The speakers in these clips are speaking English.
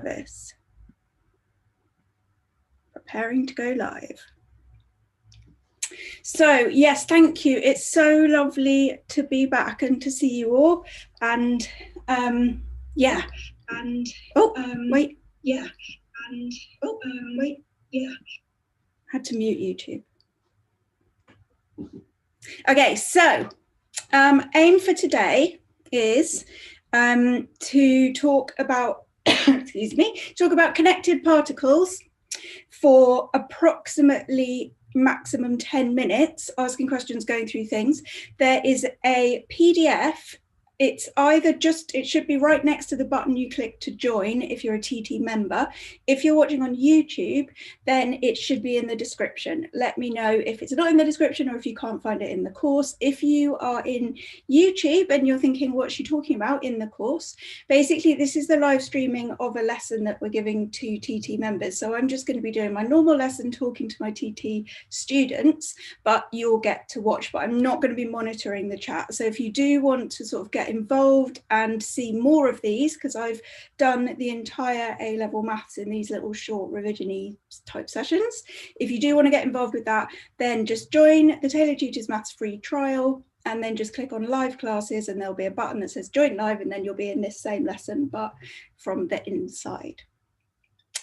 nervous. Preparing to go live. So yes, thank you. It's so lovely to be back and to see you all. And yeah, and wait, yeah, and wait, yeah. Had to mute YouTube. Okay, so aim for today is to talk about excuse me, talk about connected particles for approximately maximum 10 minutes, asking questions, going through things. There is a PDF. It's either just, it should be right next to the button you click to join if you're a TT member. If you're watching on YouTube, then it should be in the description. Let me know if it's not in the description or if you can't find it in the course. If you are in YouTube and you're thinking, what's she talking about in the course? Basically, this is the live streaming of a lesson that we're giving to TT members. So I'm just going to be doing my normal lesson, talking to my TT students, but you'll get to watch, but I'm not going to be monitoring the chat. So if you do want to sort of get involved and see more of these, because I've done the entire A-level maths in these little short revision-y type sessions. If you do want to get involved with that, then just join the Tailored Tutors Maths free trial and then just click on live classes and there'll be a button that says join live and then you'll be in this same lesson, but from the inside.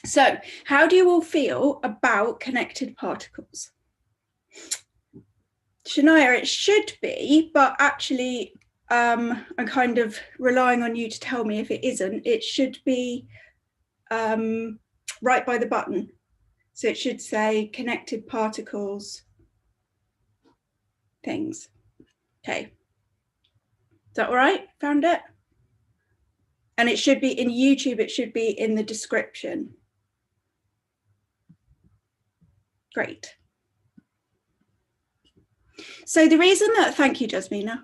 So how do you all feel about connected particles? Shania, it should be, but actually I'm kind of relying on you to tell me if it isn't. It should be right by the button. So it should say connected particles things. Okay. Is that all right? Found it? And it should be in YouTube, it should be in the description. Great. So the reason that, thank you, Jasmina.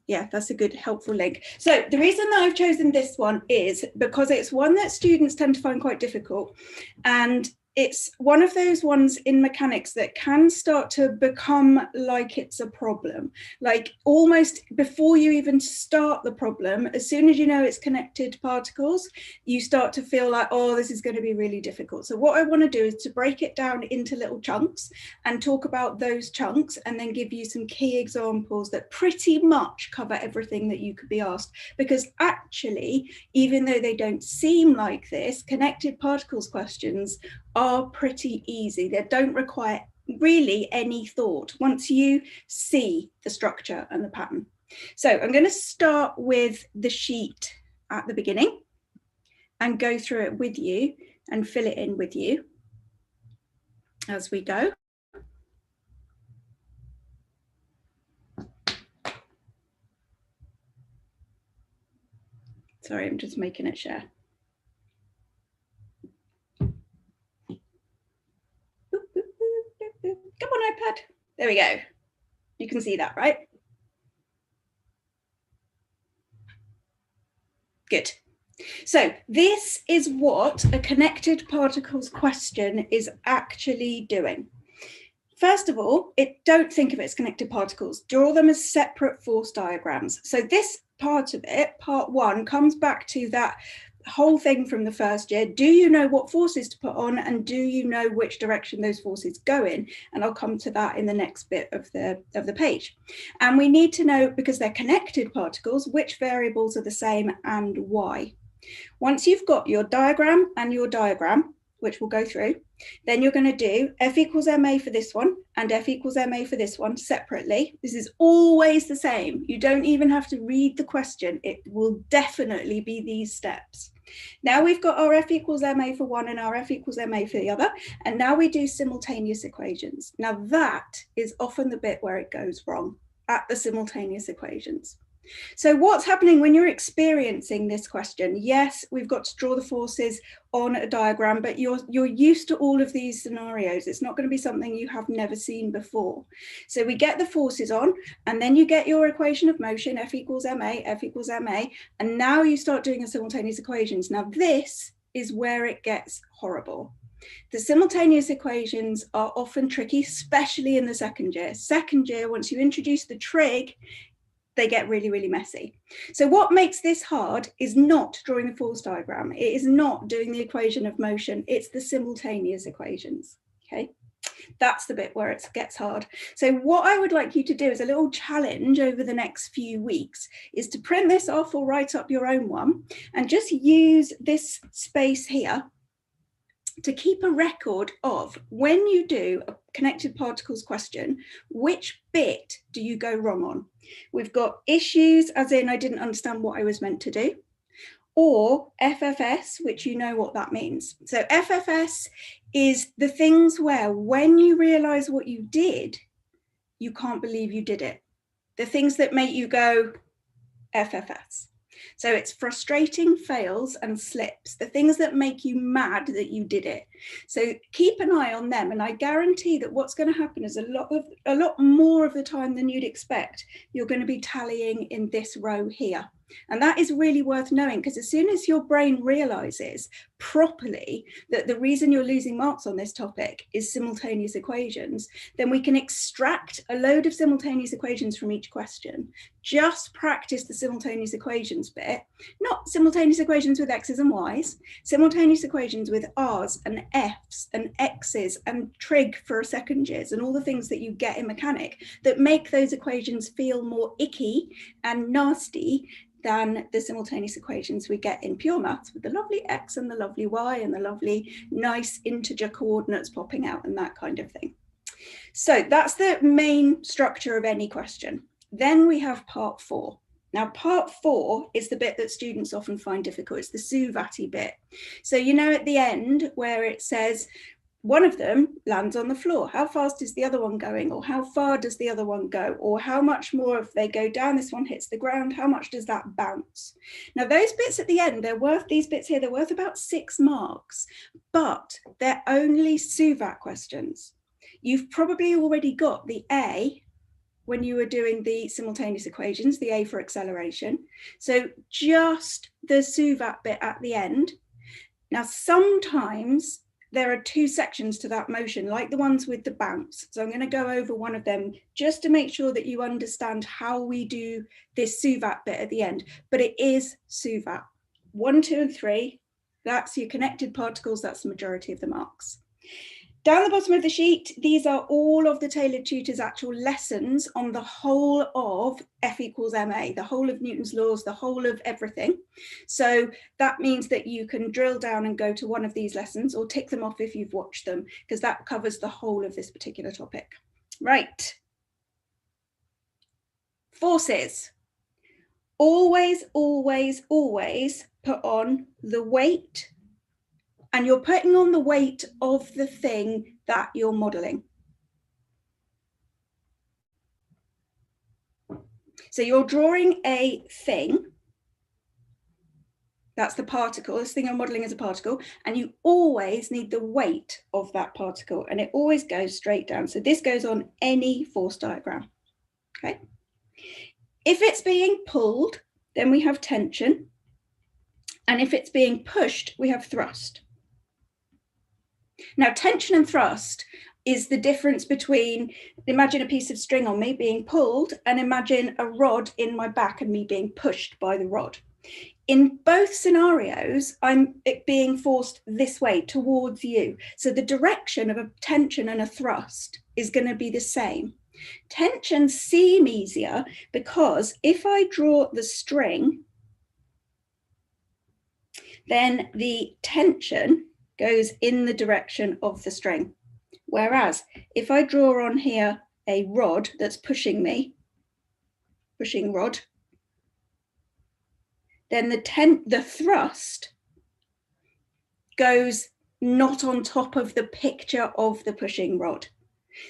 Yeah, that's a good, helpful link. So the reason that I've chosen this one is because it's one that students tend to find quite difficult. And it's one of those ones in mechanics that can start to become like it's a problem. Like almost before you even start the problem, as soon as you know it's connected particles, you start to feel like, oh, this is going to be really difficult. So what I want to do is to break it down into little chunks and talk about those chunks and then give you some key examples that pretty much cover everything that you could be asked. Because actually, even though they don't seem like this, connected particles questions are pretty easy. They don't require really any thought once you see the structure and the pattern. So I'm going to start with the sheet at the beginning and go through it with you and fill it in with you as we go. Sorry, I'm just making it share. Come on, iPad. There we go. You can see that, right? Good. So this is what a connected particles question is actually doing. First of all, don't think of it as connected particles. Draw them as separate force diagrams. So this part of it, part one, comes back to that whole thing from the first year. Do you know what forces to put on and do you know which direction those forces go in? And I'll come to that in the next bit of the page. And we need to know, because they're connected particles, which variables are the same and why. Once you've got your diagram and your diagram, which we'll go through, then you're going to do F equals MA for this one and F equals MA for this one separately. This is always the same. You don't even have to read the question. It will definitely be these steps. Now we've got our F equals MA for one and our F equals MA for the other. And now we do simultaneous equations. Now that is often the bit where it goes wrong, at the simultaneous equations. So what's happening when you're experiencing this question? Yes, we've got to draw the forces on a diagram, but you're used to all of these scenarios. It's not going to be something you have never seen before. So we get the forces on, and then you get your equation of motion, F equals MA, and now you start doing the simultaneous equations. Now this is where it gets horrible. The simultaneous equations are often tricky, especially in the second year. Second year, once you introduce the trig, they get really, really messy. So what makes this hard is not drawing the force diagram. It is not doing the equation of motion. It's the simultaneous equations, okay? That's the bit where it gets hard. So what I would like you to do as a little challenge over the next few weeks is to print this off or write up your own one and just use this space here to keep a record of, when you do a connected particles question, which bit do you go wrong on? We've got issues, as in I didn't understand what I was meant to do, or FFS, which you know what that means. So FFS is the things where when you realize what you did, you can't believe you did it. The things that make you go FFS. So it's frustrating fails and slips, the things that make you mad that you did it. So keep an eye on them, and I guarantee that what's going to happen is a lot more of the time than you'd expect, you're going to be tallying in this row here. And that is really worth knowing, because as soon as your brain realizes properly that the reason you're losing marks on this topic is simultaneous equations, then we can extract a load of simultaneous equations from each question. Just practice the simultaneous equations bit, not simultaneous equations with x's and y's, simultaneous equations with r's and f's and x's and trig for second years and all the things that you get in mechanic that make those equations feel more icky and nasty than the simultaneous equations we get in pure maths with the lovely x and the lovely y and the lovely nice integer coordinates popping out and that kind of thing. So that's the main structure of any question. Then we have part 4. Now, part 4 is the bit that students often find difficult. It's the SUVATI bit. So, you know, at the end where it says, one of them lands on the floor. How fast is the other one going? Or how far does the other one go? Or how much more if they go down, this one hits the ground, how much does that bounce? Now those bits at the end, these bits here, they're worth about 6 marks, but they're only SUVAT questions. You've probably already got the A when you were doing the simultaneous equations, the A for acceleration. So just the SUVAT bit at the end. Now sometimes there are 2 sections to that motion, like the ones with the bounce. So I'm going to go over one of them just to make sure that you understand how we do this SUVAT bit at the end. But it is SUVAT. 1, 2, and 3, that's your connected particles, that's the majority of the marks. Down the bottom of the sheet, these are all of the Tailored Tutor's actual lessons on the whole of F equals ma, the whole of Newton's laws, the whole of everything. So that means that you can drill down and go to one of these lessons or tick them off if you've watched them, because that covers the whole of this particular topic. Right. Forces. Always, always, always put on the weight, and you're putting on the weight of the thing that you're modeling. So you're drawing a thing, that's the particle, this thing you're modeling is a particle, and you always need the weight of that particle, and it always goes straight down. So this goes on any force diagram, okay? If it's being pulled, then we have tension, and if it's being pushed, we have thrust. Now, tension and thrust is the difference between, imagine a piece of string on me being pulled, and imagine a rod in my back and me being pushed by the rod. In both scenarios, I'm being forced this way towards you. So the direction of a tension and a thrust is going to be the same. Tensions seem easier because if I draw the string, then the tension goes in the direction of the string. Whereas if I draw on here a rod that's pushing me, pushing rod, then the thrust goes not on top of the picture of the pushing rod.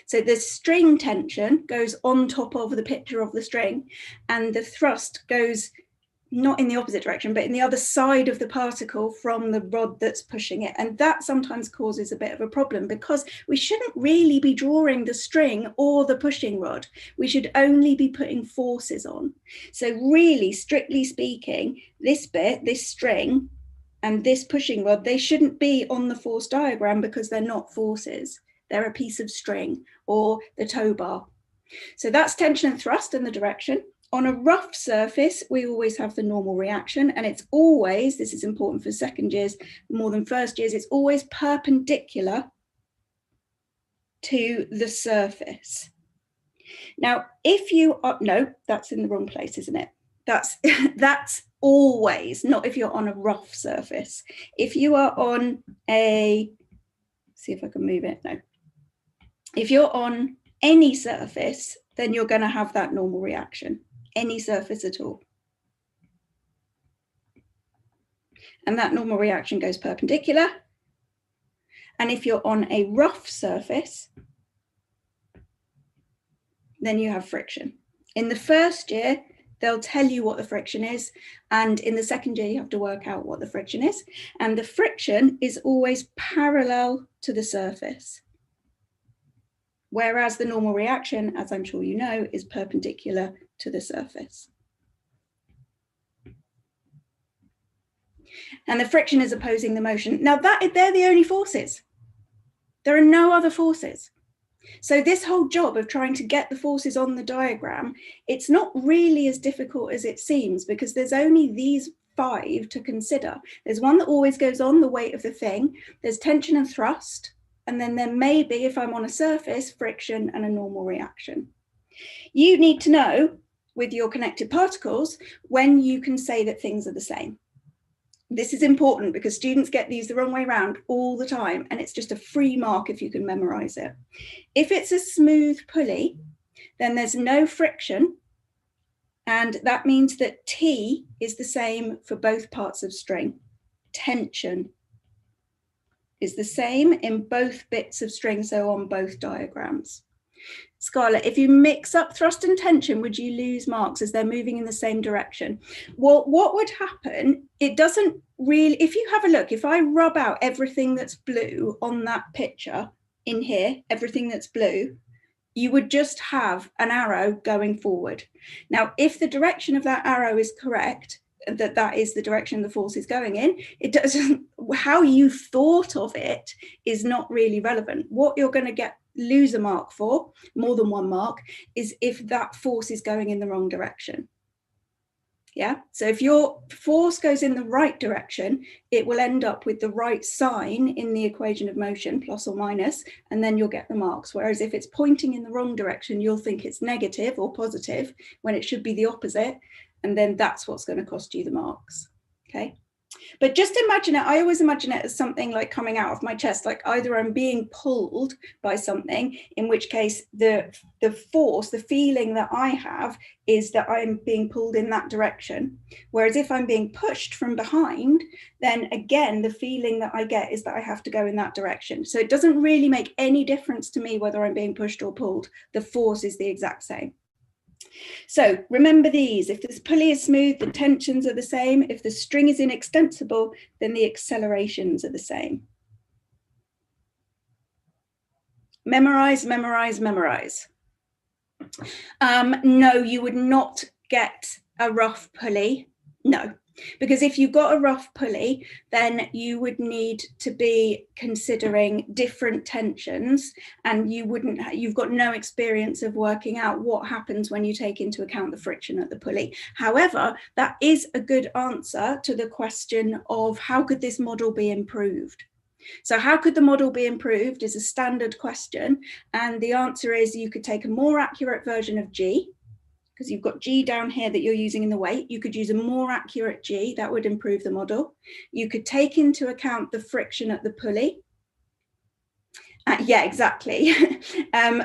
So the string tension goes on top of the picture of the string, and the thrust goes not in the opposite direction, but in the other side of the particle from the rod that's pushing it. And that sometimes causes a bit of a problem, because we shouldn't really be drawing the string or the pushing rod. We should only be putting forces on. So really, strictly speaking, this bit, this string and this pushing rod, they shouldn't be on the force diagram because they're not forces. They're a piece of string or the tow bar. So that's tension and thrust and the direction. On a rough surface, we always have the normal reaction, and it's always, this is important for second years more than first years, it's always perpendicular to the surface. Now, if you are, no, that's in the wrong place, isn't it? That's always, not if you're on a rough surface. If you are on a, see if I can move it, no. If you're on any surface, then you're going to have that normal reaction, any surface at all. And that normal reaction goes perpendicular. And if you're on a rough surface, then you have friction. In the first year, they'll tell you what the friction is. And in the second year, you have to work out what the friction is. And the friction is always parallel to the surface. Whereas the normal reaction, as I'm sure you know, is perpendicular to the surface. And the friction is opposing the motion. Now they're the only forces. There are no other forces. So this whole job of trying to get the forces on the diagram, it's not really as difficult as it seems, because there's only these 5 to consider. There's one that always goes on, the weight of the thing. There's tension and thrust. And then there may be, if I'm on a surface, friction and a normal reaction. You need to know with your connected particles when you can say that things are the same. This is important because students get these the wrong way around all the time, and it's just a free mark if you can memorize it. If it's a smooth pulley, then there's no friction, and that means that T is the same for both parts of string. Tension is the same in both bits of string, so on both diagrams. Scarlett, if you mix up thrust and tension, would you lose marks as they're moving in the same direction? Well, what would happen, it doesn't really, if you have a look, if I rub out everything that's blue on that picture in here, everything that's blue, you would just have an arrow going forward. Now, if the direction of that arrow is correct, that is the direction the force is going in, it doesn't, how you thought of it is not really relevant. What you're going to lose a mark for, more than 1 mark, is if that force is going in the wrong direction. Yeah, so if your force goes in the right direction, it will end up with the right sign in the equation of motion, plus or minus, and then you'll get the marks. Whereas if it's pointing in the wrong direction, you'll think it's negative or positive when it should be the opposite. And then that's what's going to cost you the marks. Okay. But just imagine it, I always imagine it as something like coming out of my chest, like either I'm being pulled by something, in which case the force, the feeling that I have is that I'm being pulled in that direction. Whereas if I'm being pushed from behind, then again, the feeling that I get is that I have to go in that direction. So it doesn't really make any difference to me whether I'm being pushed or pulled. The force is the exact same. So remember these: if this pulley is smooth, the tensions are the same. If the string is inextensible, then the accelerations are the same. Memorize, memorize, memorize. No, you would not get a rough pulley. No, because if you got a rough pulley, then you would need to be considering different tensions, and you've got no experience of working out what happens when you take into account the friction at the pulley. However, that is a good answer to the question of how could this model be improved? So how could the model be improved is a standard question, and the answer is you could take a more accurate version of G, because you've got G down here that you're using in the weight. You could use a more accurate G, that would improve the model. You could take into account the friction at the pulley. Yeah, exactly.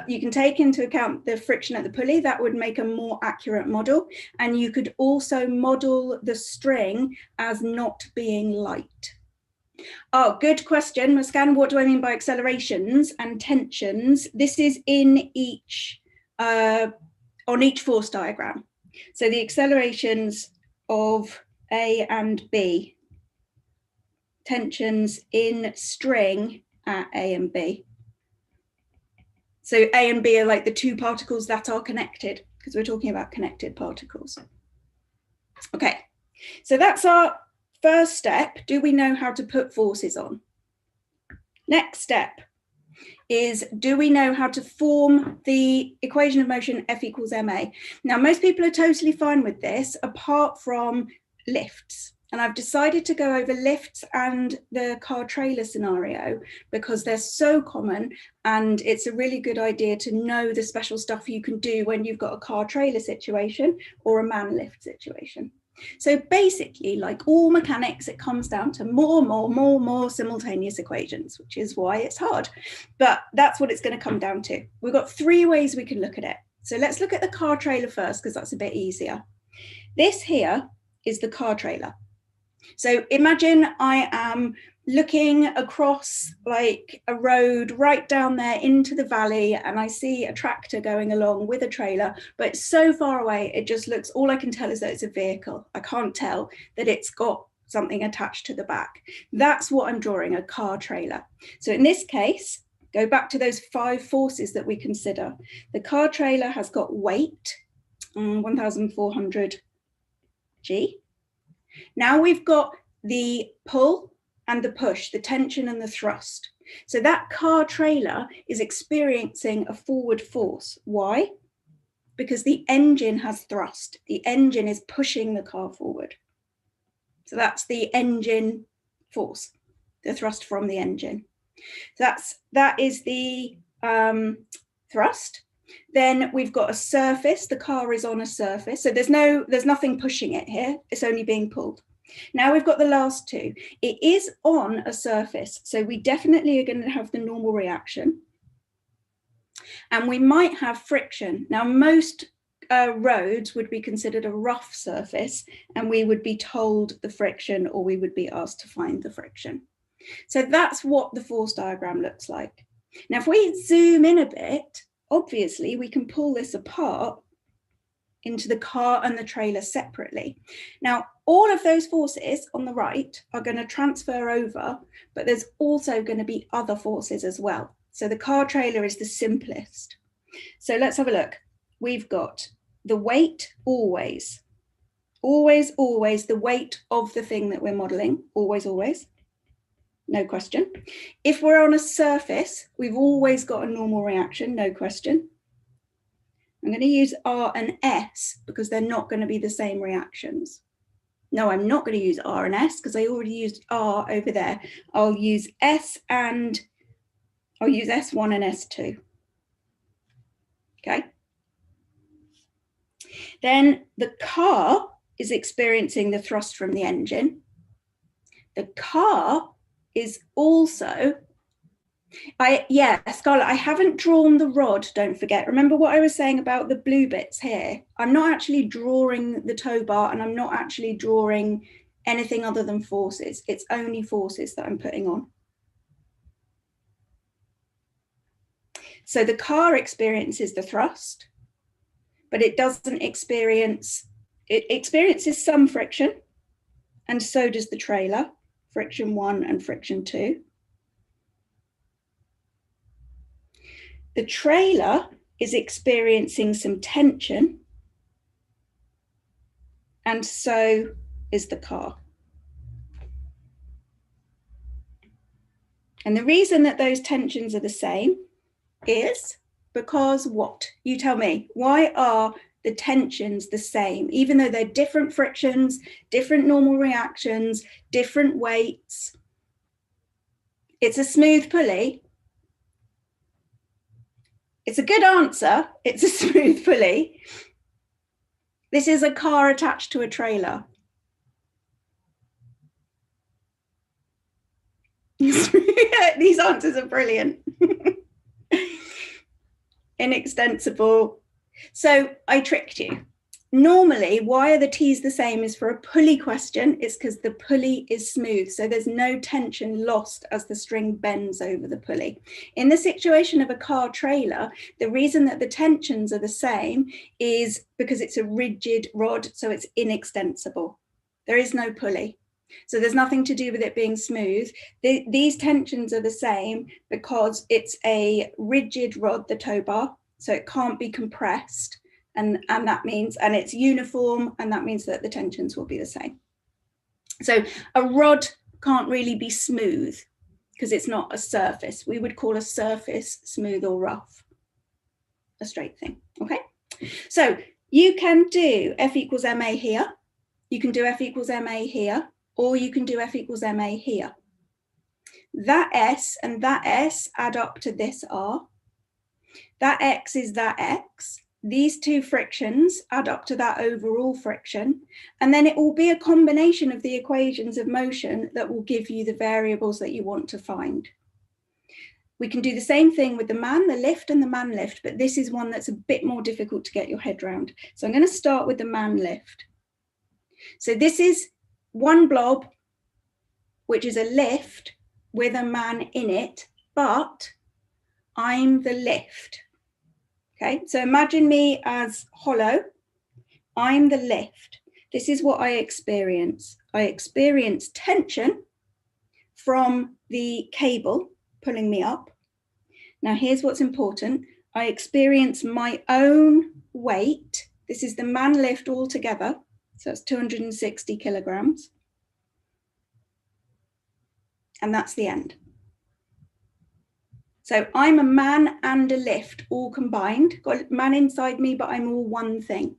You can take into account the friction at the pulley, that would make a more accurate model. And you could also model the string as not being light. Oh, good question, Muskan. What do I mean by accelerations and tensions? This is in each on each force diagram. So the accelerations of A and B, tensions in string at A and B. So A and B are like the 2 particles that are connected, because we're talking about connected particles. Okay, so that's our first step. Do we know how to put forces on? Next step, is, do we know how to form the equation of motion F equals ma? Now, most people are totally fine with this, apart from lifts. And I've decided to go over lifts and the car trailer scenario because they're so common, and it's a really good idea to know the special stuff you can do when you've got a car trailer situation or a man lift situation. So basically, like all mechanics, it comes down to more simultaneous equations, which is why it's hard. But that's what it's going to come down to. We've got three ways we can look at it. So let's look at the car trailer first, because that's a bit easier. This here is the car trailer. So imagine I am looking across like a road right down there into the valley, and I see a tractor going along with a trailer, but it's so far away, it just looks, all I can tell is that it's a vehicle. I can't tell that it's got something attached to the back. That's what I'm drawing, a car trailer. So in this case, go back to those 5 forces that we consider. The car trailer has got weight, 1,400 G. Now we've got the pull and the push, the tension and the thrust. So that car trailer is experiencing a forward force. Why? Because the engine has thrust. The engine is pushing the car forward. So that's the engine force, the thrust from the engine. That is the thrust. Then we've got a surface. The car is on a surface. So there's nothing pushing it here. It's only being pulled. Now we've got the last two. It is on a surface. So we definitely are going to have the normal reaction. And we might have friction. Now most roads would be considered a rough surface, and we would be told the friction, or we would be asked to find the friction. So that's what the force diagram looks like. Now, if we zoom in a bit, obviously we can pull this apart into the car and the trailer separately. Now, all of those forces on the right are going to transfer over, but there's also going to be other forces as well. So the car trailer is the simplest. So let's have a look. We've got the weight, always the weight of the thing that we're modeling, always, no question. If we're on a surface, we've always got a normal reaction, no question. I'm going to use R and S because they're not going to be the same reactions. No, I'm not going to use R and S because I already used R over there. I'll use S and I'll use S1 and S2. Okay. Then the car is experiencing the thrust from the engine. The car is also, Scarlett, I haven't drawn the rod, don't forget. Remember what I was saying about the blue bits here? I'm not actually drawing the tow bar, and I'm not actually drawing anything other than forces. It's only forces that I'm putting on. So the car experiences the thrust, but it doesn't experience, it experiences some friction, and so does the trailer, friction 1 and friction 2. The trailer is experiencing some tension, and so is the car. And the reason that those tensions are the same is because what? You tell me, why are the tensions the same, even though they're different frictions, different normal reactions, different weights? It's a smooth pulley. It's a good answer. It's a smooth pulley. This is a car attached to a trailer. These answers are brilliant. Inextensible. So I tricked you. Normally, why are the T's the same is for a pulley question. It's because the pulley is smooth. So there's no tension lost as the string bends over the pulley. In the situation of a car trailer, the reason that the tensions are the same is because it's a rigid rod, so it's inextensible. There is no pulley. So there's nothing to do with it being smooth. These tensions are the same because it's a rigid rod, the tow bar, so it can't be compressed. And that means, and it's uniform, and that means that the tensions will be the same. So a rod can't really be smooth. because it's not a surface. We would call a surface smooth or rough, a straight thing, okay? So you can do F equals ma here, you can do F equals ma here, or you can do F equals ma here. That S and that S add up to this R. That X is that X. These two frictions add up to that overall friction. And then it will be a combination of the equations of motion that will give you the variables that you want to find. We can do the same thing with the man, the lift, and the man lift, but this is one that's a bit more difficult to get your head around. So I'm going to start with the man lift. So this is one blob, which is a lift with a man in it, but I'm the lift. Okay, so imagine me as hollow. I'm the lift. This is what I experience. I experience tension from the cable pulling me up. Now, here's what's important. I experience my own weight. This is the man lift altogether. So it's 260 kilograms. And that's the end. So I'm a man and a lift all combined. Got a man inside me, but I'm all one thing.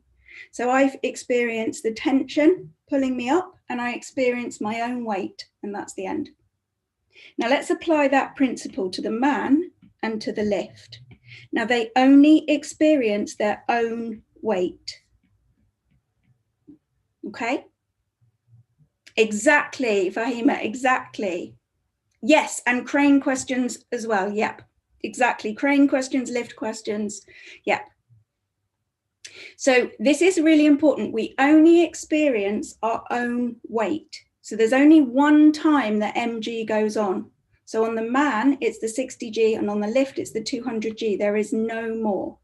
So I've experienced the tension pulling me up, and I experience my own weight, and that's the end. Now let's apply that principle to the man and to the lift. Now they only experience their own weight. Okay? Exactly, Fahima, exactly. Yes, and crane questions as well. Yep, exactly. Crane questions, lift questions. Yep. So this is really important. We only experience our own weight. So there's only one time that mg goes on. So on the man, it's the 60g, and on the lift, it's the 200g. There is no more.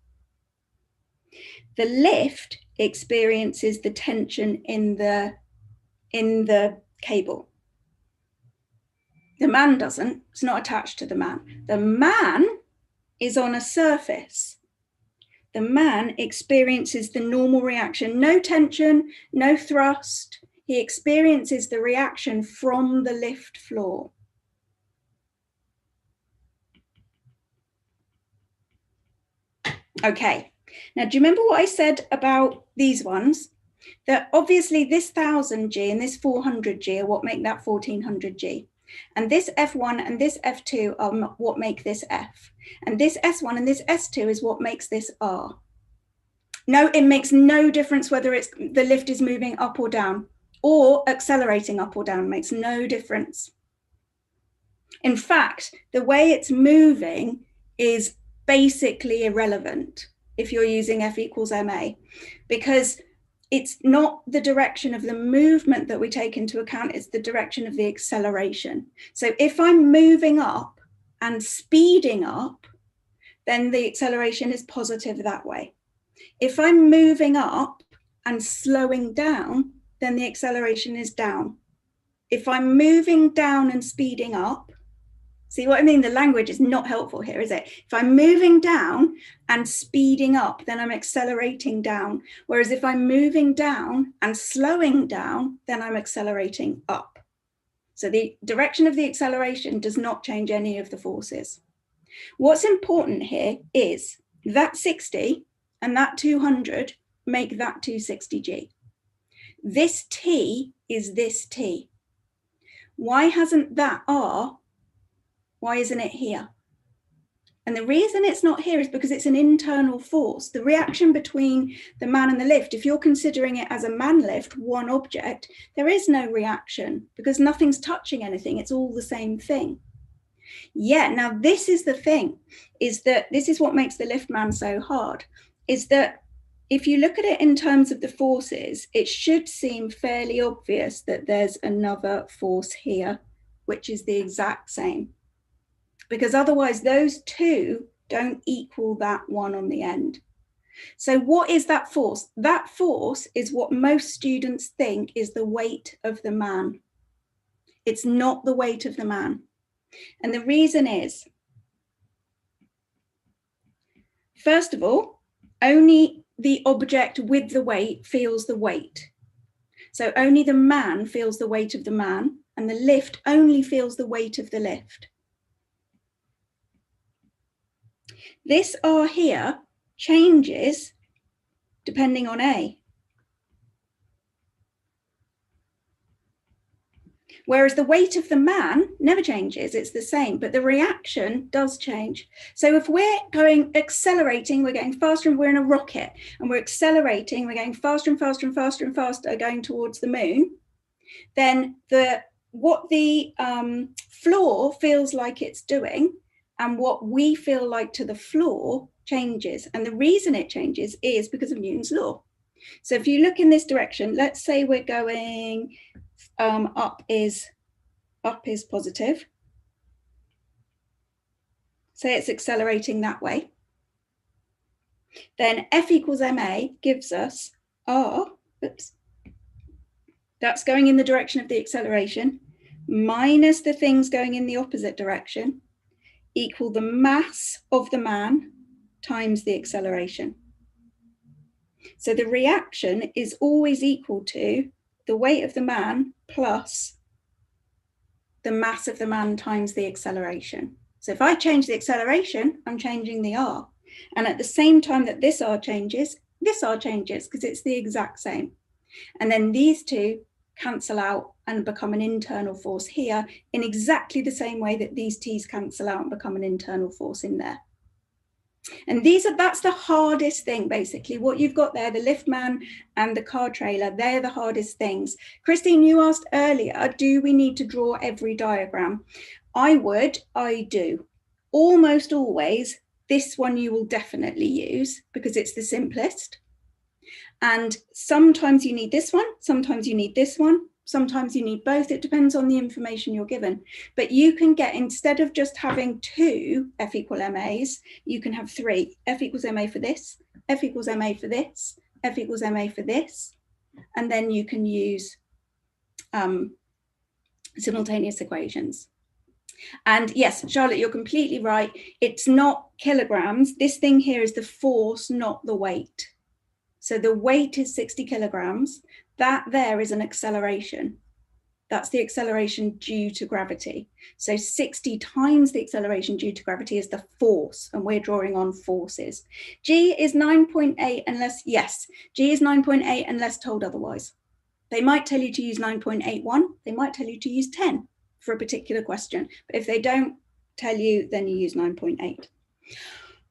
The lift experiences the tension in the cable. The man doesn't. It's not attached to the man. The man is on a surface. The man experiences the normal reaction. No tension, no thrust. He experiences the reaction from the lift floor. Okay. Now, do you remember what I said about these ones? That obviously this 1000G and this 400G are what make that 1400G. And this F1 and this F2 are what make this F. And this S1 and this S2 is what makes this R. No, it makes no difference whether it's the lift is moving up or down or accelerating up or down, makes no difference. In fact, the way it's moving is basically irrelevant if you're using F equals ma, because it's not the direction of the movement that we take into account, it's the direction of the acceleration. So if I'm moving up and speeding up, then the acceleration is positive that way. If I'm moving up and slowing down, then the acceleration is down. If I'm moving down and speeding up, see what I mean? The language is not helpful here, is it? If I'm moving down and speeding up, then I'm accelerating down. Whereas if I'm moving down and slowing down, then I'm accelerating up. So the direction of the acceleration does not change any of the forces. What's important here is that 60 and that 200 make that 260G. This T is this T. Why hasn't that R? Why isn't it here? And the reason it's not here is because it's an internal force. The reaction between the man and the lift, if you're considering it as a man lift, one object, there is no reaction because nothing's touching anything. It's all the same thing. Yeah, now this is the thing, is that this is what makes the lift man so hard, is that if you look at it in terms of the forces, it should seem fairly obvious that there's another force here, which is the exact same. Because otherwise those two don't equal that one on the end. So what is that force? That force is what most students think is the weight of the man. It's not the weight of the man. And the reason is, first of all, only the object with the weight feels the weight. So only the man feels the weight of the man, and the lift only feels the weight of the lift. This R here changes depending on A. Whereas the weight of the man never changes, it's the same, but the reaction does change. So if we're accelerating, we're getting faster, and we're in a rocket, and we're accelerating, we're going faster and faster and faster and faster, going towards the moon, then what the floor feels like it's doing and what we feel like to the floor changes. And the reason it changes is because of Newton's law. So if you look in this direction, let's say we're going up is positive. Say it's accelerating that way. Then F equals ma gives us R, oops, that's going in the direction of the acceleration, minus the things going in the opposite direction, equal the mass of the man times the acceleration. So the reaction is always equal to the weight of the man plus the mass of the man times the acceleration. So if I change the acceleration, I'm changing the R. And at the same time that this R changes because it's the exact same. And then these two cancel out and become an internal force here in exactly the same way that these T's cancel out and become an internal force in there. And that's the hardest thing, basically. What you've got there, the lift man and the car trailer, they're the hardest things. Christine, you asked earlier, do we need to draw every diagram? I do. Almost always, this one you will definitely use because it's the simplest. And sometimes you need this one, sometimes you need this one, sometimes you need both. It depends on the information you're given. But you can get, instead of just having two F equal MAs, you can have three. F equals MA for this, F equals MA for this, F equals MA for this. And then you can use simultaneous equations. And yes, Charlotte, you're completely right. It's not kilograms. This thing here is the force, not the weight. So the weight is 60 kilograms. That there is an acceleration. That's the acceleration due to gravity. So 60 times the acceleration due to gravity is the force, and we're drawing on forces. G is 9.8 unless, yes, G is 9.8 unless told otherwise. They might tell you to use 9.81. They might tell you to use 10 for a particular question. But if they don't tell you, then you use 9.8.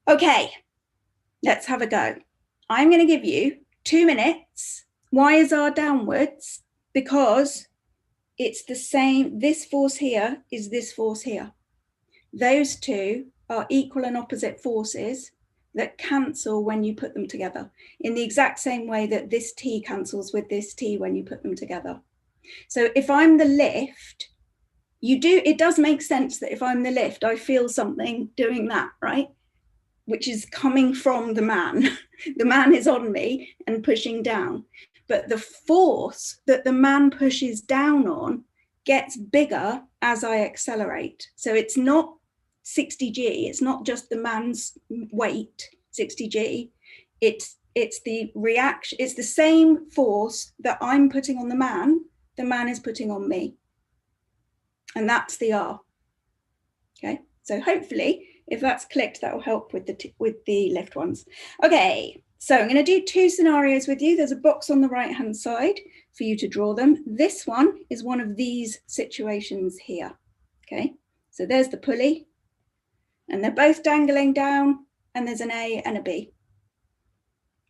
Okay, let's have a go. I'm going to give you 2 minutes. Why is R downwards? Because it's the same. This force here is this force here. Those two are equal and opposite forces that cancel when you put them together, in the exact same way that this T cancels with this T when you put them together. So if I'm the lift, it does make sense that if I'm the lift, I feel something doing that, right? Which is coming from the man. The man is on me and pushing down. But the force that the man pushes down on gets bigger as I accelerate. So it's not 60G. It's not just the man's weight, 60G. It's the reaction. It's the same force that I'm putting on the man is putting on me. And that's the R. Okay, so hopefully, if that's clicked, that will help with the lift ones. Okay, so I'm going to do 2 scenarios with you. There's a box on the right-hand side for you to draw them. This one is one of these situations here. Okay, so there's the pulley, and they're both dangling down, and there's an A and a B.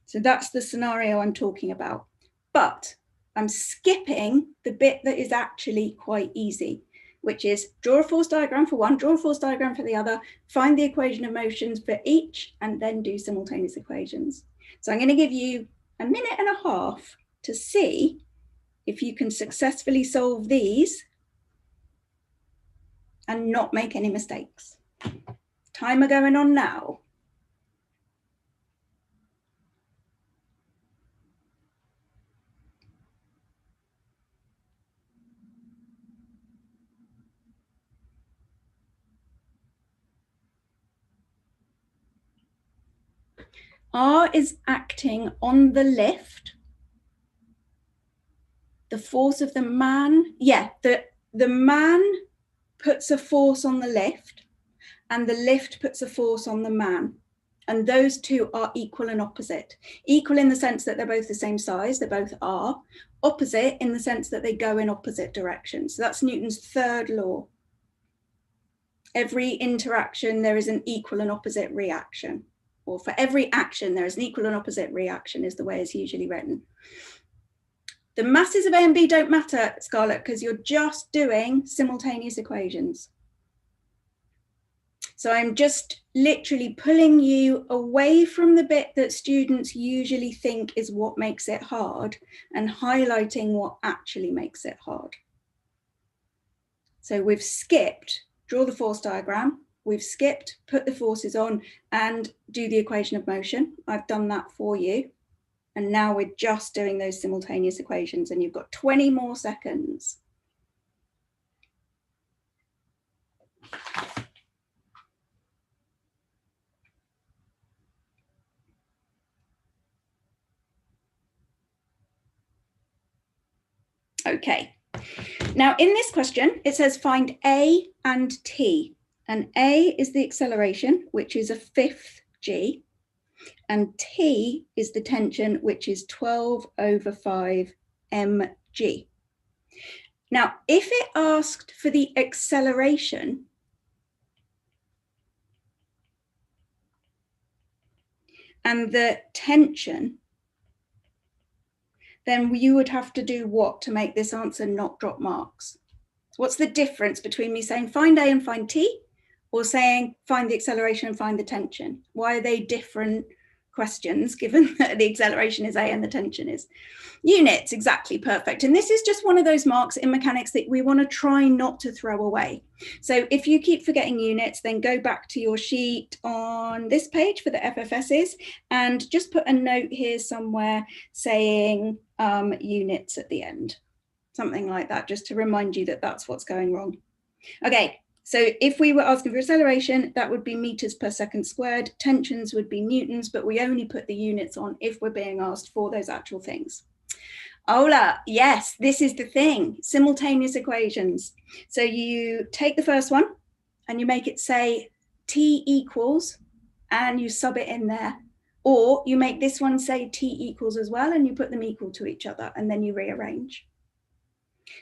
So that's the scenario I'm talking about. But I'm skipping the bit that is actually quite easy, which is draw a force diagram for one, draw a force diagram for the other, find the equation of motions for each, and then do simultaneous equations. So I'm going to give you 1.5 minutes to see if you can successfully solve these and not make any mistakes. Timer going on now. R is acting on the lift. The force of the man, the man puts a force on the lift, and the lift puts a force on the man. And those two are equal and opposite. Equal in the sense that they're both the same size, they both are. Opposite in the sense that they go in opposite directions. So that's Newton's third law. Every interaction, there is an equal and opposite reaction. Or for every action, there is an equal and opposite reaction, is the way it's usually written. The masses of A and B don't matter, Scarlett, because you're just doing simultaneous equations. So I'm just literally pulling you away from the bit that students usually think is what makes it hard and highlighting what actually makes it hard. So we've skipped, draw the force diagram, we've skipped, put the forces on and do the equation of motion. I've done that for you. And now we're just doing those simultaneous equations and you've got 20 more seconds. Okay, now in this question, it says find A and T. And A is the acceleration, which is a 5th g. And T is the tension, which is 12/5 mg. Now, if it asked for the acceleration, and the tension, then you would have to do what to make this answer not drop marks? What's the difference between me saying find A and find T, or saying find the acceleration and find the tension? Why are they different questions given that the acceleration is A and the tension is? Units, exactly, perfect. And this is just one of those marks in mechanics that we want to try not to throw away. So if you keep forgetting units, then go back to your sheet on this page for the FFSs and just put a note here somewhere saying units at the end, something like that, just to remind you that that's what's going wrong. Okay, so if we were asking for acceleration, that would be meters per second squared, tensions would be newtons, but we only put the units on if we're being asked for those actual things. Ola, yes, this is the thing, simultaneous equations. So you take the first one and you make it say T equals and you sub it in there. Or you make this one say T equals as well and you put them equal to each other and then you rearrange.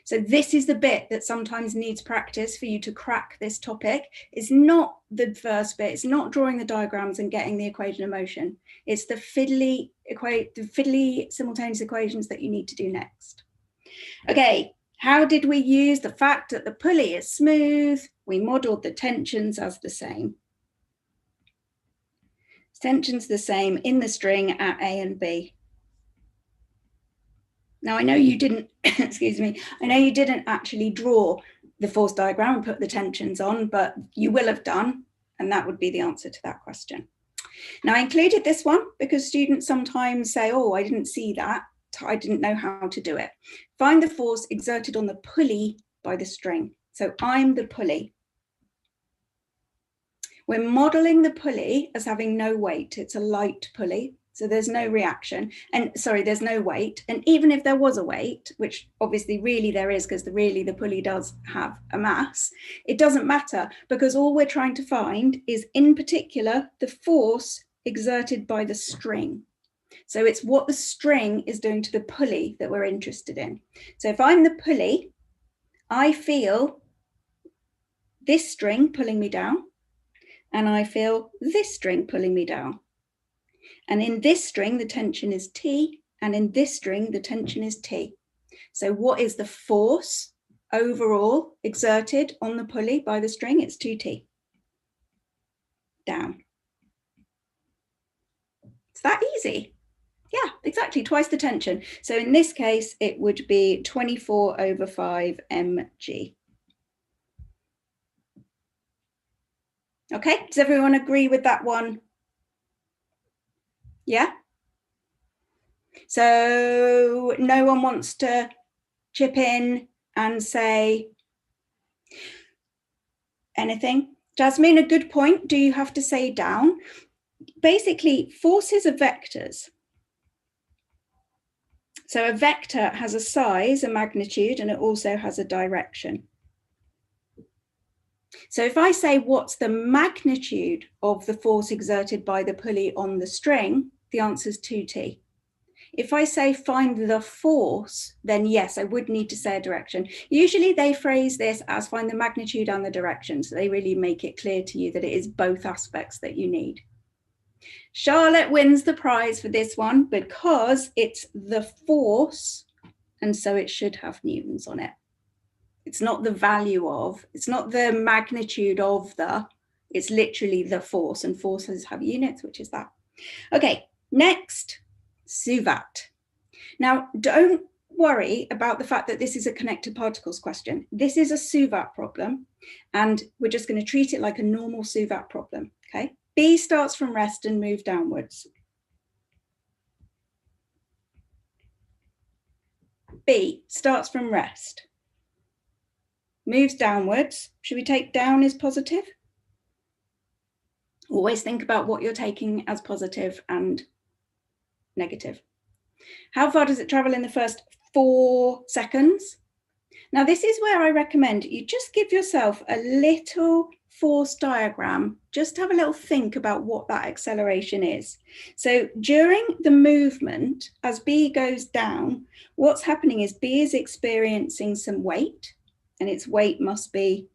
So this is the bit that sometimes needs practice for you to crack this topic. It's not the first bit, it's not drawing the diagrams and getting the equation of motion. It's the fiddly simultaneous equations that you need to do next. Okay, how did we use the fact that the pulley is smooth? We modeled the tensions as the same. Tensions the same in the string at A and B. Now, I know you didn't, excuse me, I know you didn't actually draw the force diagram and put the tensions on, but you will have done, and that would be the answer to that question. Now, I included this one because students sometimes say, oh, I didn't see that, I didn't know how to do it. Find the force exerted on the pulley by the string. So I'm the pulley. We're modeling the pulley as having no weight. It's a light pulley. So there's no reaction and there's no weight. And even if there was a weight, which obviously really there is because the pulley does have a mass, it doesn't matter because all we're trying to find is in particular the force exerted by the string. So it's what the string is doing to the pulley that we're interested in. So if I'm the pulley, I feel this string pulling me down and I feel this string pulling me down. And in this string, the tension is T, and in this string, the tension is T. So what is the force overall exerted on the pulley by the string? It's 2T. Down. It's that easy. Yeah, exactly, twice the tension. So in this case, it would be 24/5 mg. Okay, does everyone agree with that one? Yeah? So no one wants to chip in and say anything? Jasmine, a good point. Do you have to say down? Basically, forces are vectors. So a vector has a size, a magnitude, and it also has a direction. So if I say, what's the magnitude of the force exerted by the pulley on the string, the answer is 2T. If I say find the force, then yes, I would need to say a direction. Usually they phrase this as find the magnitude and the direction. So they really make it clear to you that it is both aspects that you need. Charlotte wins the prize for this one because it's the force, and so it should have newtons on it. It's not the value of, it's not the magnitude of the, it's literally the force, and forces have units, which is that. Okay, next, suvat. Now, don't worry about the fact that this is a connected particles question. This is a suvat problem, and we're just going to treat it like a normal suvat problem, okay? B starts from rest and move downwards. B starts from rest, moves downwards. Should we take down as positive? Always think about what you're taking as positive and negative. How far does it travel in the first 4 seconds? Now, this is where I recommend you just give yourself a little force diagram. Just have a little think about what that acceleration is. So during the movement, as B goes down, what's happening is B is experiencing some weight, and its weight must be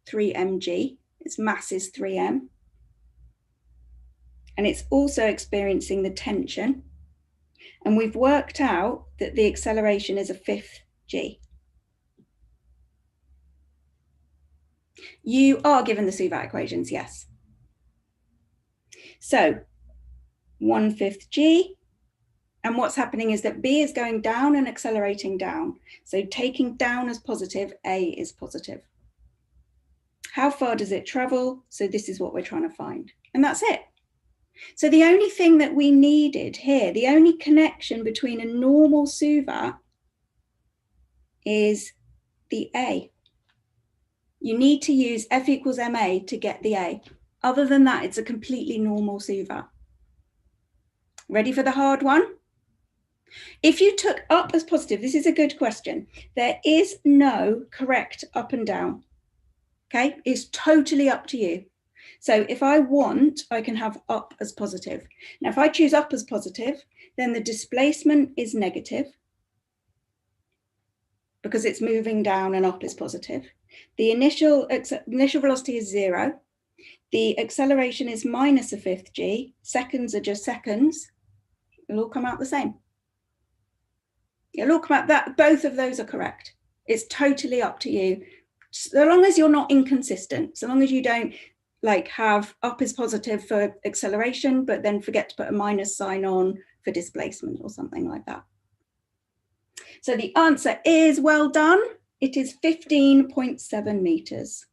3 mg. Its mass is 3m. And it's also experiencing the tension. And we've worked out that the acceleration is a 5th g. You are given the suvat equations, yes. So 1/5 g, and what's happening is that B is going down and accelerating down. So taking down as positive, A is positive. How far does it travel? So this is what we're trying to find, and that's it. So the only thing that we needed here, the only connection between a normal suvat is the A. You need to use F equals ma to get the A. Other than that, it's a completely normal suvat. Ready for the hard one? If you took up as positive, this is a good question. There is no correct up and down. Okay, it's totally up to you. So if I want, I can have up as positive. Now, if I choose up as positive, then the displacement is negative because it's moving down and up is positive. The initial velocity is 0. The acceleration is minus a 5th g. Seconds are just seconds. It'll all come out the same. It'll all come out that both of those are correct. It's totally up to you. So long as you're not inconsistent, so long as you don't like have up is positive for acceleration, but then forget to put a minus sign on for displacement or something like that. So the answer is, well done. It is 15.7 meters.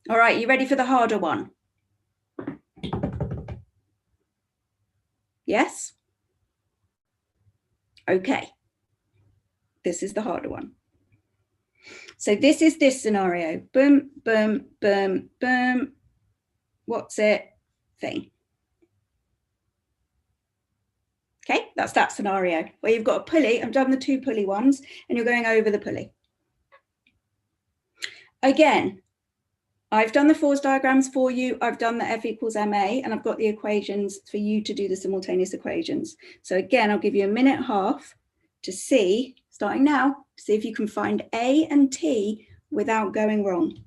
All right, you ready for the harder one? Yes? Okay. This is the harder one. So this is this scenario. Boom, boom, boom, boom. What's it? Thing. Okay, that's that scenario where you've got a pulley. I've done the 2 pulley ones, and you're going over the pulley. Again, I've done the force diagrams for you. I've done the F equals ma, and I've got the equations for you to do the simultaneous equations. So again, I'll give you a minute and a half to see, starting now, to see if you can find A and T without going wrong.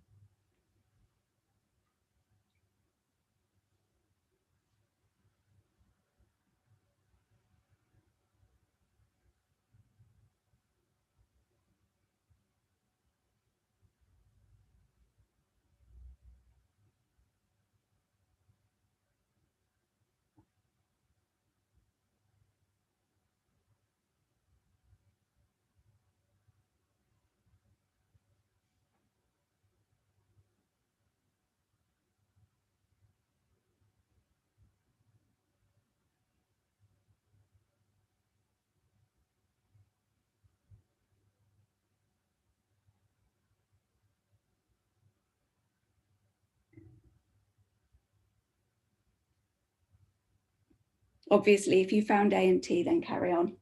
Obviously, if you found A and T, then carry on.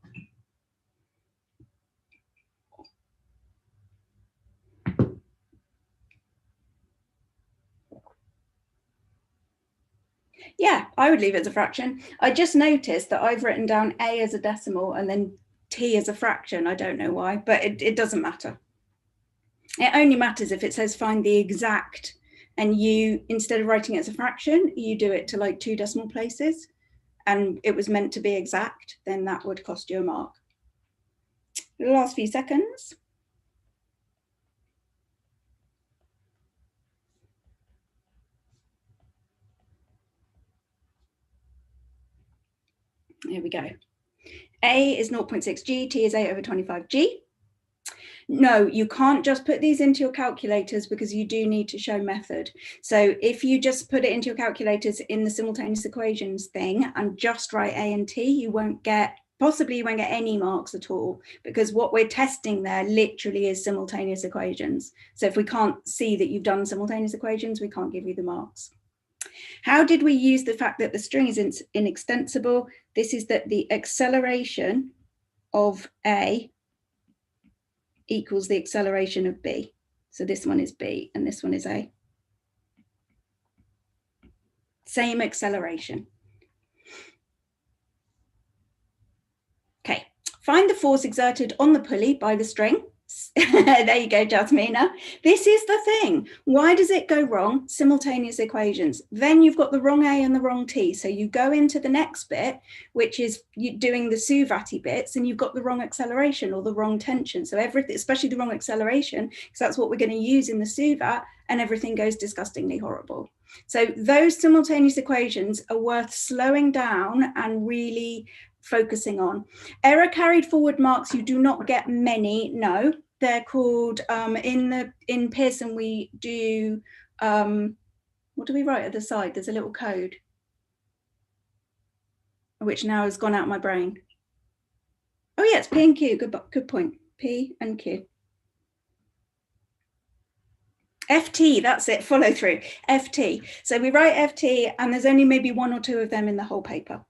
Yeah, I would leave it as a fraction. I just noticed that I've written down A as a decimal and then T as a fraction. I don't know why, but it doesn't matter. It only matters if it says find the exact, and you, instead of writing it as a fraction, you do it to like 2 decimal places, and it was meant to be exact, then that would cost you a mark. The last few seconds. Here we go. A is 0.6g, T is 8/25g. No, you can't just put these into your calculators because you do need to show method. So if you just put it into your calculators in the simultaneous equations thing and just write A and T, you won't get, possibly you won't get any marks at all, because what we're testing there literally is simultaneous equations. So if we can't see that you've done simultaneous equations, we can't give you the marks. How did we use the fact that the string is inextensible? This is that the acceleration of A equals the acceleration of B. So this one is B and this one is A. Same acceleration. Okay, find the force exerted on the pulley by the string. There you go, Jasmina. This is the thing. Why does it go wrong? Simultaneous equations. Then you've got the wrong A and the wrong T. So you go into the next bit, which is you doing the Suvati bits, and you've got the wrong acceleration or the wrong tension. So everything, especially the wrong acceleration, because that's what we're going to use in the Suvat, and everything goes disgustingly horrible. So those simultaneous equations are worth slowing down and really focusing on. Error carried forward marks, you do not get many, no. They're called, in Pearson we do, what do we write at the side? There's a little code, which now has gone out of my brain. Oh yeah, it's P and Q, good point, P and Q. FT, that's it, follow through, FT. So we write FT and there's only maybe 1 or 2 of them in the whole paper.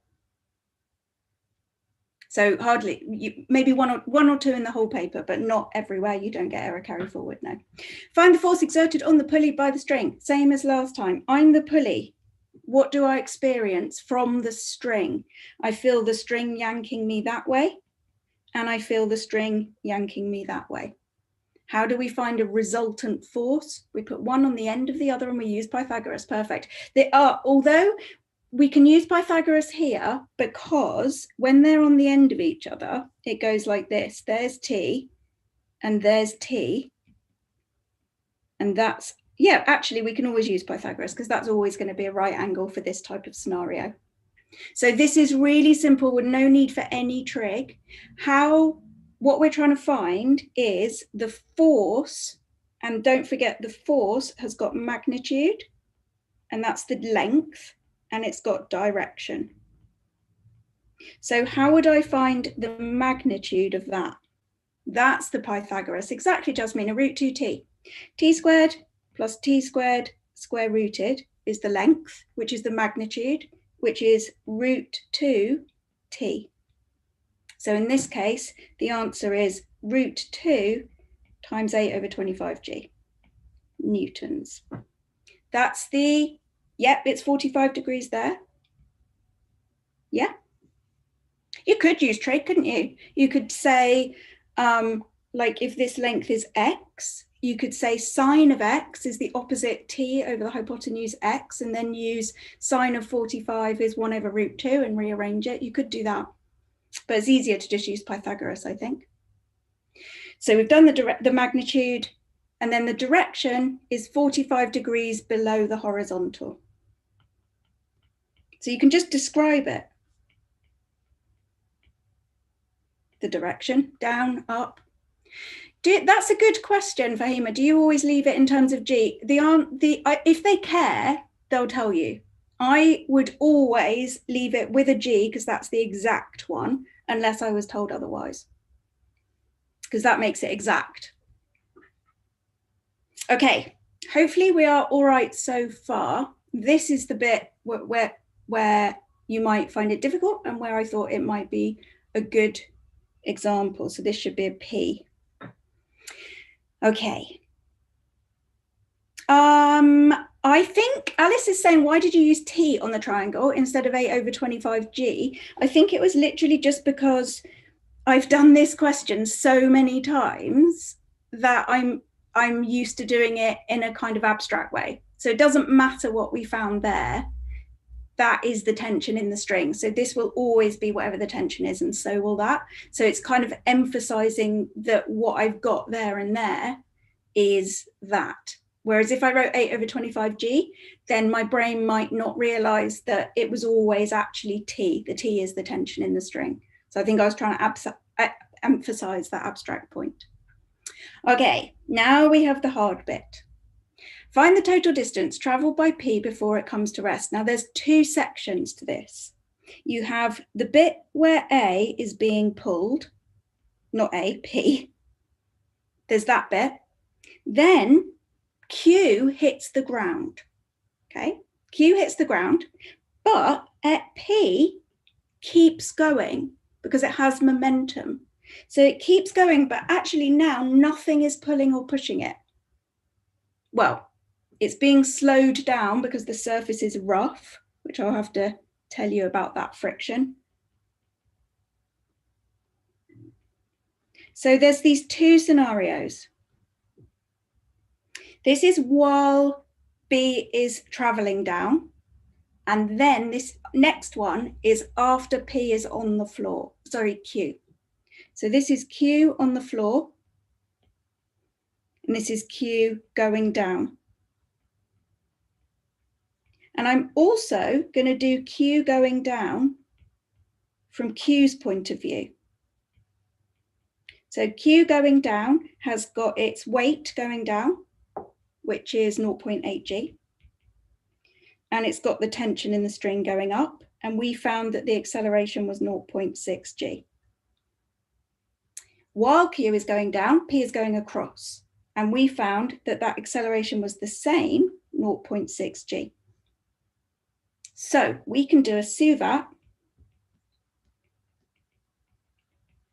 So hardly, maybe one or 2 in the whole paper, but not everywhere. You don't get error carry forward, no. Find the force exerted on the pulley by the string. Same as last time. I'm the pulley. What do I experience from the string? I feel the string yanking me that way, and I feel the string yanking me that way. How do we find a resultant force? We put one on the end of the other and we use Pythagoras. Perfect. They are, although we can use Pythagoras here, because when they're on the end of each other, it goes like this. There's T and there's T. And that's, yeah, actually we can always use Pythagoras because that's always going to be a right angle for this type of scenario. So this is really simple with no need for any trig. What we're trying to find is the force, and don't forget the force has got magnitude, and that's the length, and it's got direction. So how would I find the magnitude of that? That's the Pythagoras. Exactly, Jasmine, a root 2t. T squared plus t squared square rooted is the length, which is the magnitude, which is root 2t. So in this case, the answer is root 2 times 8/25g newtons. That's the, yep, it's 45 degrees there. Yeah. You could use trig, couldn't you? You could say, like if this length is x, you could say sine of x is the opposite t over the hypotenuse x, and then use sine of 45 is 1/√2 and rearrange it. You could do that, but it's easier to just use Pythagoras, I think. So we've done the magnitude, and then the direction is 45 degrees below the horizontal. So you can just describe it. The direction, down, up. That's a good question, Fahima. Do you always leave it in terms of G? If they care, they'll tell you. I would always leave it with a G because that's the exact one, unless I was told otherwise, because that makes it exact. Okay, hopefully we are all right so far. This is the bit where you might find it difficult and where I thought it might be a good example. So this should be a P. Okay. I think Alice is saying, why did you use T on the triangle instead of 8/25G? I think it was literally just because I've done this question so many times that I'm used to doing it in a kind of abstract way. So it doesn't matter what we found there. That is the tension in the string. So this will always be whatever the tension is, and so will that. So it's kind of emphasizing that what I've got there and there is that. Whereas if I wrote 8/25G, then my brain might not realize that it was always actually T. The T is the tension in the string. So I think I was trying to emphasize that abstract point. Okay, now we have the hard bit. Find the total distance traveled by P before it comes to rest. Now there's two sections to this. You have the bit where A is being pulled, not A, P. There's that bit. Then Q hits the ground, okay? Q hits the ground, but at P keeps going because it has momentum. So it keeps going, but actually now nothing is pulling or pushing it. Well, it's being slowed down because the surface is rough, which I'll have to tell you about that friction. So there's these two scenarios. This is while B is traveling down. And then this next one is after P is on the floor, sorry, Q. So this is Q on the floor. And this is Q going down. And I'm also going to do Q going down from Q's point of view. So Q going down has got its weight going down, which is 0.8G. And it's got the tension in the string going up. And we found that the acceleration was 0.6G. While Q is going down, P is going across. And we found that that acceleration was the same, 0.6G. So we can do a suvat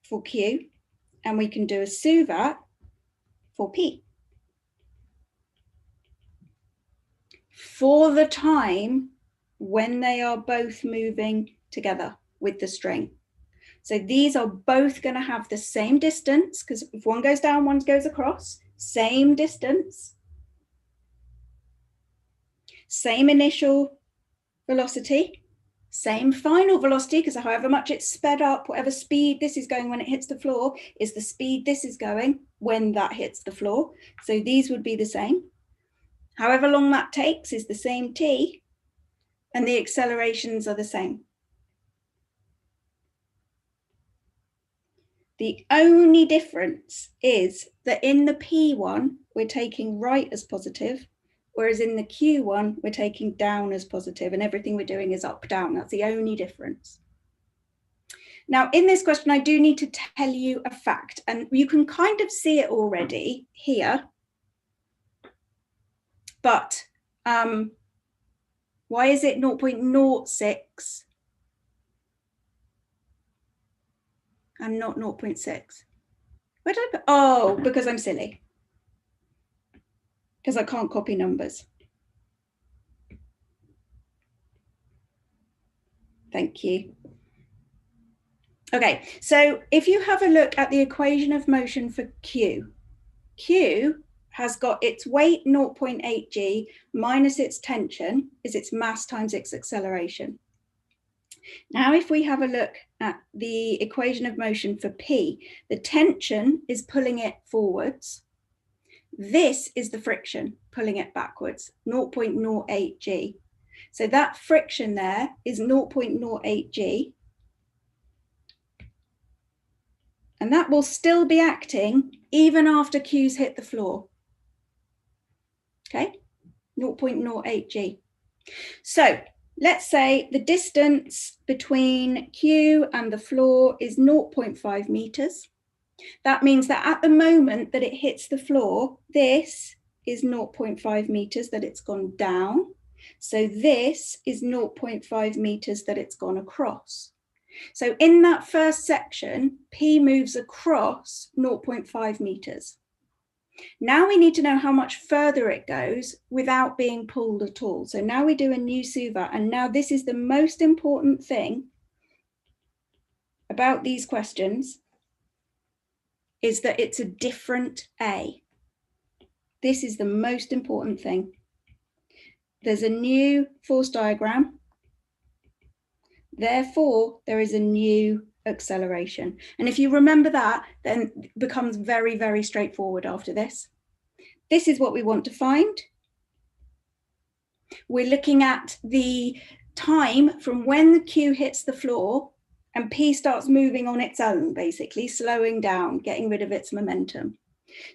for Q, and we can do a suvat for P. For the time when they are both moving together with the string. So these are both going to have the same distance, because if one goes down, one goes across, same distance, same initial velocity, same final velocity, because however much it's sped up, whatever speed this is going when it hits the floor is the speed this is going when that hits the floor. So these would be the same. However long that takes is the same T, and the accelerations are the same. The only difference is that in the P one, we're taking right as positive, whereas in the Q one, we're taking down as positive, and everything we're doing is up, down. That's the only difference. Now, in this question, I do need to tell you a fact, and you can kind of see it already here. But why is it 0.06 and not 0.6? Where did I put? Oh, because I'm silly. Because I can't copy numbers. Thank you. Okay, so if you have a look at the equation of motion for Q, Q has got its weight 0.8G minus its tension is its mass times its acceleration. Now, if we have a look at the equation of motion for P, the tension is pulling it forwards. This is the friction pulling it backwards, 0.08G. So that friction there is 0.08G. And that will still be acting even after Q's hit the floor. Okay, 0.08G. So let's say the distance between Q and the floor is 0.5 meters. That means that at the moment that it hits the floor, this is 0.5 meters that it's gone down. So this is 0.5 meters that it's gone across. So in that first section, P moves across 0.5 meters. Now we need to know how much further it goes without being pulled at all. So now we do a new SUVA, and now this is the most important thing about these questions, is that it's a different A. This is the most important thing. There's a new force diagram. Therefore, there is a new acceleration. And if you remember that, then it becomes very, very straightforward after this. This is what we want to find. We're looking at the time from when the Q hits the floor and P starts moving on its own, basically slowing down, getting rid of its momentum.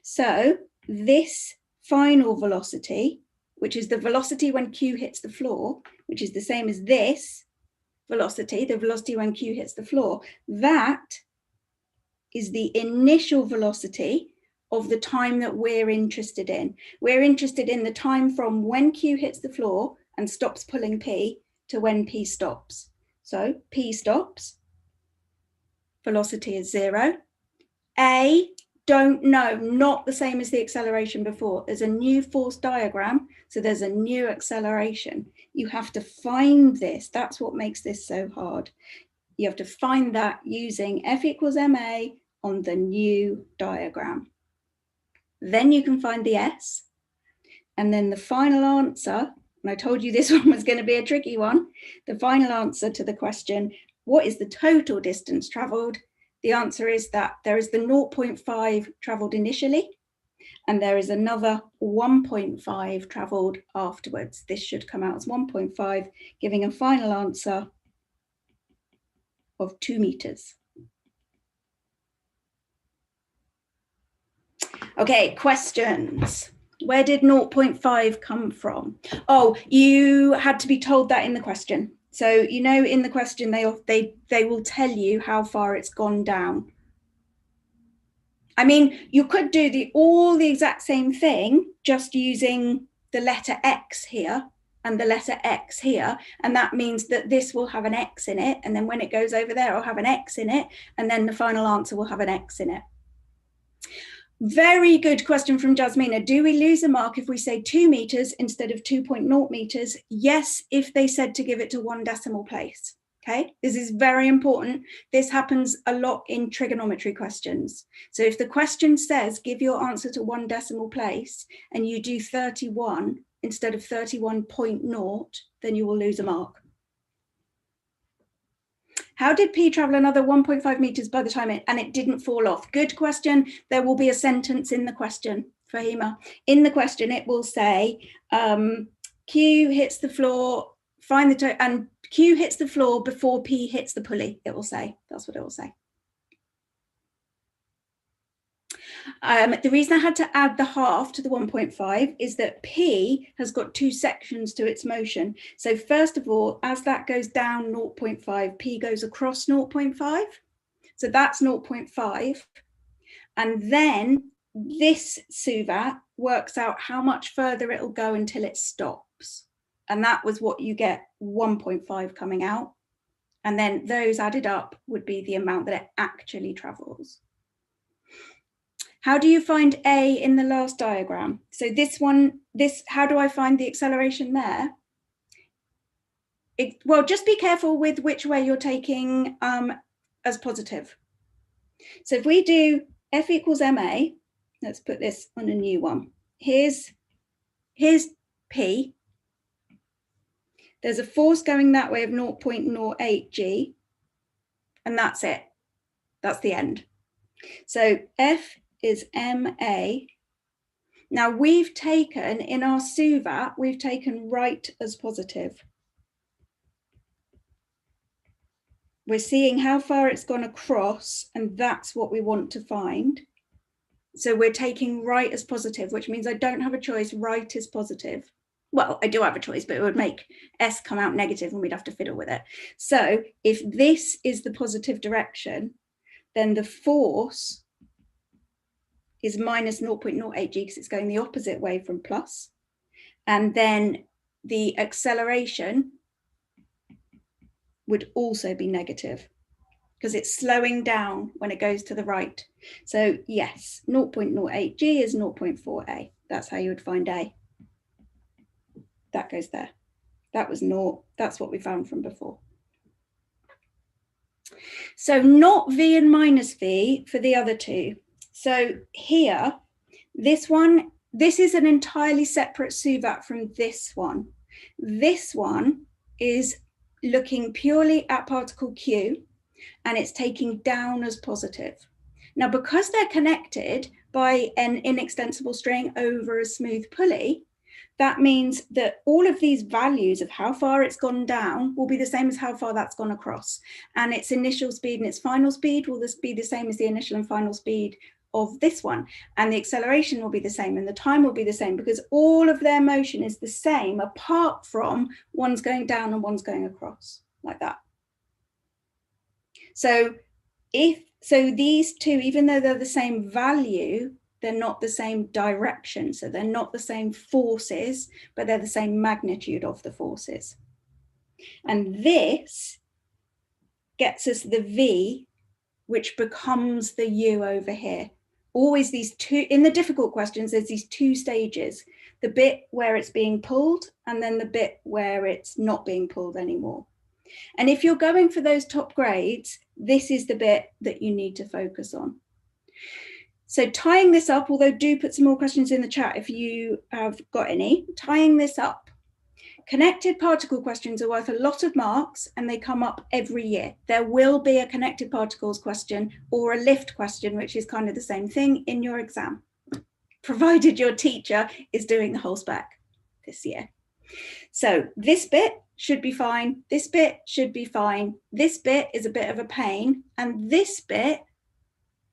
So this final velocity, which is the velocity when Q hits the floor, which is the same as this velocity, the velocity when Q hits the floor, that is the initial velocity of the time that we're interested in. We're interested in the time from when Q hits the floor and stops pulling P to when P stops. So P stops, velocity is 0. A, don't know, not the same as the acceleration before. There's a new force diagram, so there's a new acceleration. You have to find this. That's what makes this so hard. You have to find that using F equals ma on the new diagram. Then you can find the S. And then the final answer, and I told you this one was going to be a tricky one, the final answer to the question, what is the total distance traveled? The answer is that there is the 0.5 traveled initially, and there is another 1.5 traveled afterwards. This should come out as 1.5, giving a final answer of 2 meters. Okay, questions. Where did 0.5 come from? Oh, you had to be told that in the question. So, you know, in the question, they will tell you how far it's gone down. I mean, you could do all the exact same thing, just using the letter X here and the letter X here. And that means that this will have an X in it. And then when it goes over there, it'll have an X in it. And then the final answer will have an X in it. Very good question from Jasmina. Do we lose a mark if we say 2 meters instead of 2.0 meters? Yes, if they said to give it to 1 decimal place. Okay, this is very important. This happens a lot in trigonometry questions. So if the question says give your answer to 1 decimal place and you do 31 instead of 31.0, then you will lose a mark. How did P travel another 1.5 meters by the time it didn't fall off? Good question. There will be a sentence in the question, Fahima. In the question, it will say, Q hits the floor, find the and Q hits the floor before P hits the pulley, it will say. That's what it will say. The reason I had to add the half to the 1.5 is that P has got 2 sections to its motion. So first of all, as that goes down 0.5, P goes across 0.5. So that's 0.5. And then this SUVAT works out how much further it'll go until it stops. And that was what you get 1.5 coming out. And then those added up would be the amount that it actually travels. How do you find A in the last diagram? So how do I find the acceleration there? Well, just be careful with which way you're taking as positive. So if we do F equals ma, let's put this on a new one. Here's P. There's a force going that way of 0.08 G, and that's it. That's the end. So F is ma. Now we've taken, in our SUVAT, we've taken right as positive. We're seeing how far it's gone across, and that's what we want to find. So we're taking right as positive, which means I don't have a choice. Right is positive. Well, I do have a choice, but it would make S come out negative and we'd have to fiddle with it. So if this is the positive direction, then the force is minus 0.08 G because it's going the opposite way from plus. And then the acceleration would also be negative. because it's slowing down when it goes to the right. So yes, 0.08 G is 0.4 A. That's how you would find A. That goes there. That was 0. That's what we found from before. So not V and minus V for the other two. So here, this one, this is an entirely separate SUVAT from this one. This one is looking purely at particle Q, and it's taking down as positive. Now, because they're connected by an inextensible string over a smooth pulley, that means that all of these values of how far it's gone down will be the same as how far that's gone across. And its initial speed and its final speed will be the same as the initial and final speed of this one. And the acceleration will be the same and the time will be the same, because all of their motion is the same, apart from one's going down and one's going across, like that. So these two, even though they're the same value, they're not the same direction. So they're not the same forces, but they're the same magnitude of the forces. And this gets us the V, which becomes the U over here. Always these two, in the difficult questions, there's these two stages, the bit where it's being pulled and then the bit where it's not being pulled anymore. And if you're going for those top grades, this is the bit that you need to focus on. So tying this up, although do put some more questions in the chat if you have got any, tying this up. Connected particle questions are worth a lot of marks and they come up every year. There will be a connected particles question or a lift question, which is kind of the same thing in your exam, provided your teacher is doing the whole spec this year. So this bit should be fine. This bit should be fine. This bit is a bit of a pain. And this bit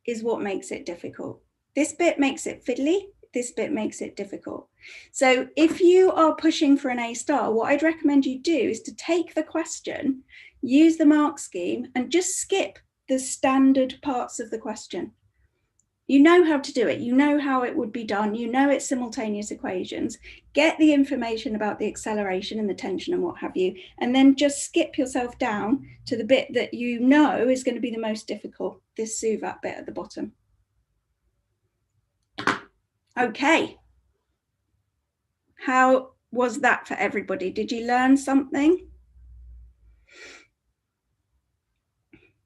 is what makes it difficult. This bit makes it fiddly. This bit makes it difficult. So if you are pushing for an A star, what I'd recommend you do is to take the question, use the mark scheme, and just skip the standard parts of the question. You know how to do it. You know how it would be done. You know it's simultaneous equations. Get the information about the acceleration and the tension and what have you, and then just skip yourself down to the bit that you know is going to be the most difficult, this SUVAT bit at the bottom. Okay. How was that for everybody? Did you learn something?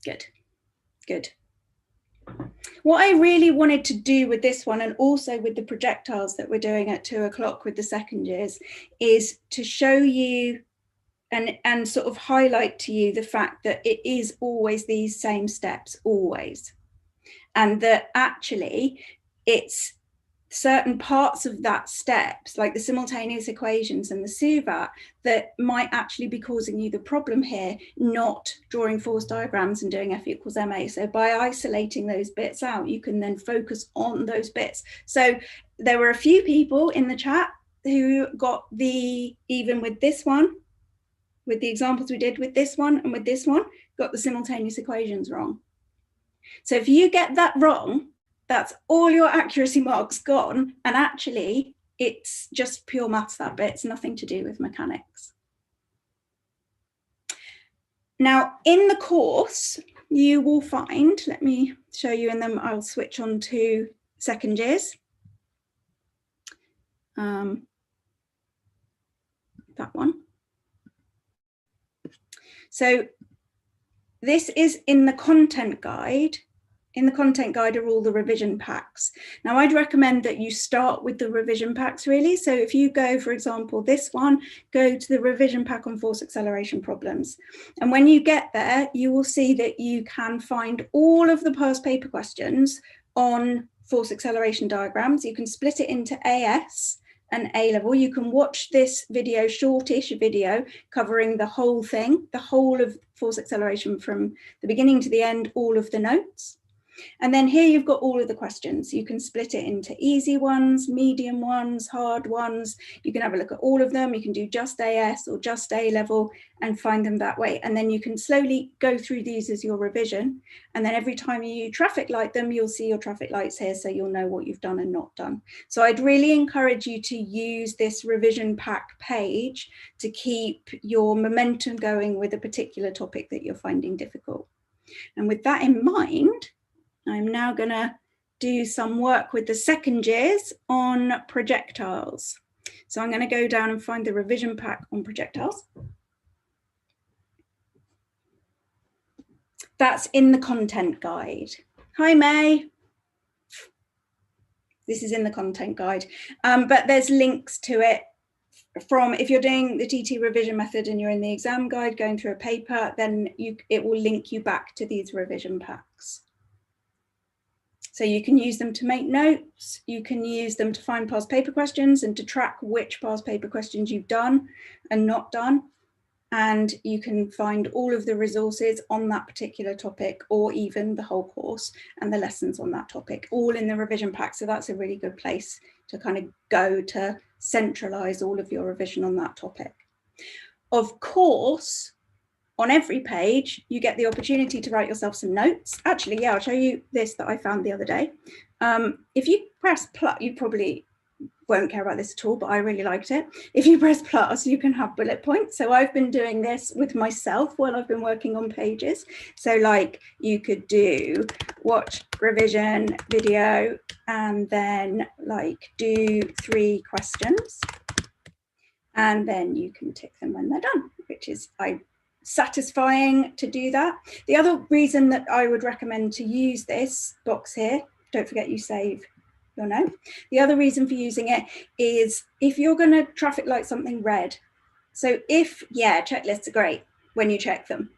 Good, good. What I really wanted to do with this one, and also with the projectiles that we're doing at 2 o'clock with the second years, is to show you and sort of highlight to you the fact that it is always these same steps, always. And that actually it's certain parts of that steps, like the simultaneous equations and the SUVAT, that might actually be causing you the problem here, not drawing force diagrams and doing F equals ma. So by isolating those bits out, you can then focus on those bits. So there were a few people in the chat who got the, even with this one, with the examples we did with this one and with this one, got the simultaneous equations wrong. So if you get that wrong, that's all your accuracy marks gone. And actually, it's just pure maths, that bit. It's nothing to do with mechanics. Now, in the course, you will find, let me show you, and then I'll switch on to second years. That one. So this is in the content guide. In the content guide are all the revision packs. Now, I'd recommend that you start with the revision packs, really. So if you go, for example, this one, go to the revision pack on force acceleration problems. And when you get there, you will see that you can find all of the past paper questions on force acceleration diagrams. You can split it into AS and A level. You can watch this video, shortish video, covering the whole thing, the whole of force acceleration from the beginning to the end, all of the notes. And then here you've got all of the questions. You can split it into easy ones, medium ones, hard ones. You can have a look at all of them. You can do just AS or just A level and find them that way. And then you can slowly go through these as your revision. And then every time you traffic light them, you'll see your traffic lights here, so you'll know what you've done and not done. So I'd really encourage you to use this revision pack page to keep your momentum going with a particular topic that you're finding difficult. And with that in mind, I'm now going to do some work with the second years on projectiles. So I'm going to go down and find the revision pack on projectiles. That's in the content guide. Hi, May. This is in the content guide, but there's links to it from, if you're doing the TT revision method and you're in the exam guide going through a paper, then it will link you back to these revision packs. So you can use them to make notes, you can use them to find past paper questions and to track which past paper questions you've done and not done. And you can find all of the resources on that particular topic, or even the whole course and the lessons on that topic, all in the revision pack. So that's a really good place to kind of go to centralize all of your revision on that topic. Of course, on every page, you get the opportunity to write yourself some notes. Actually, yeah, I'll show you this that I found the other day. If you press plus, you probably won't care about this at all, but I really liked it. If you press plus, you can have bullet points. So I've been doing this with myself while I've been working on pages. So like you could do watch revision video and then like do 3 questions. And then you can tick them when they're done, which is satisfying to do that. The other reason that I would recommend to use this box here, don't forget you save your note. The other reason for using it is if you're going to traffic light something red. So if, yeah, checklists are great when you check them.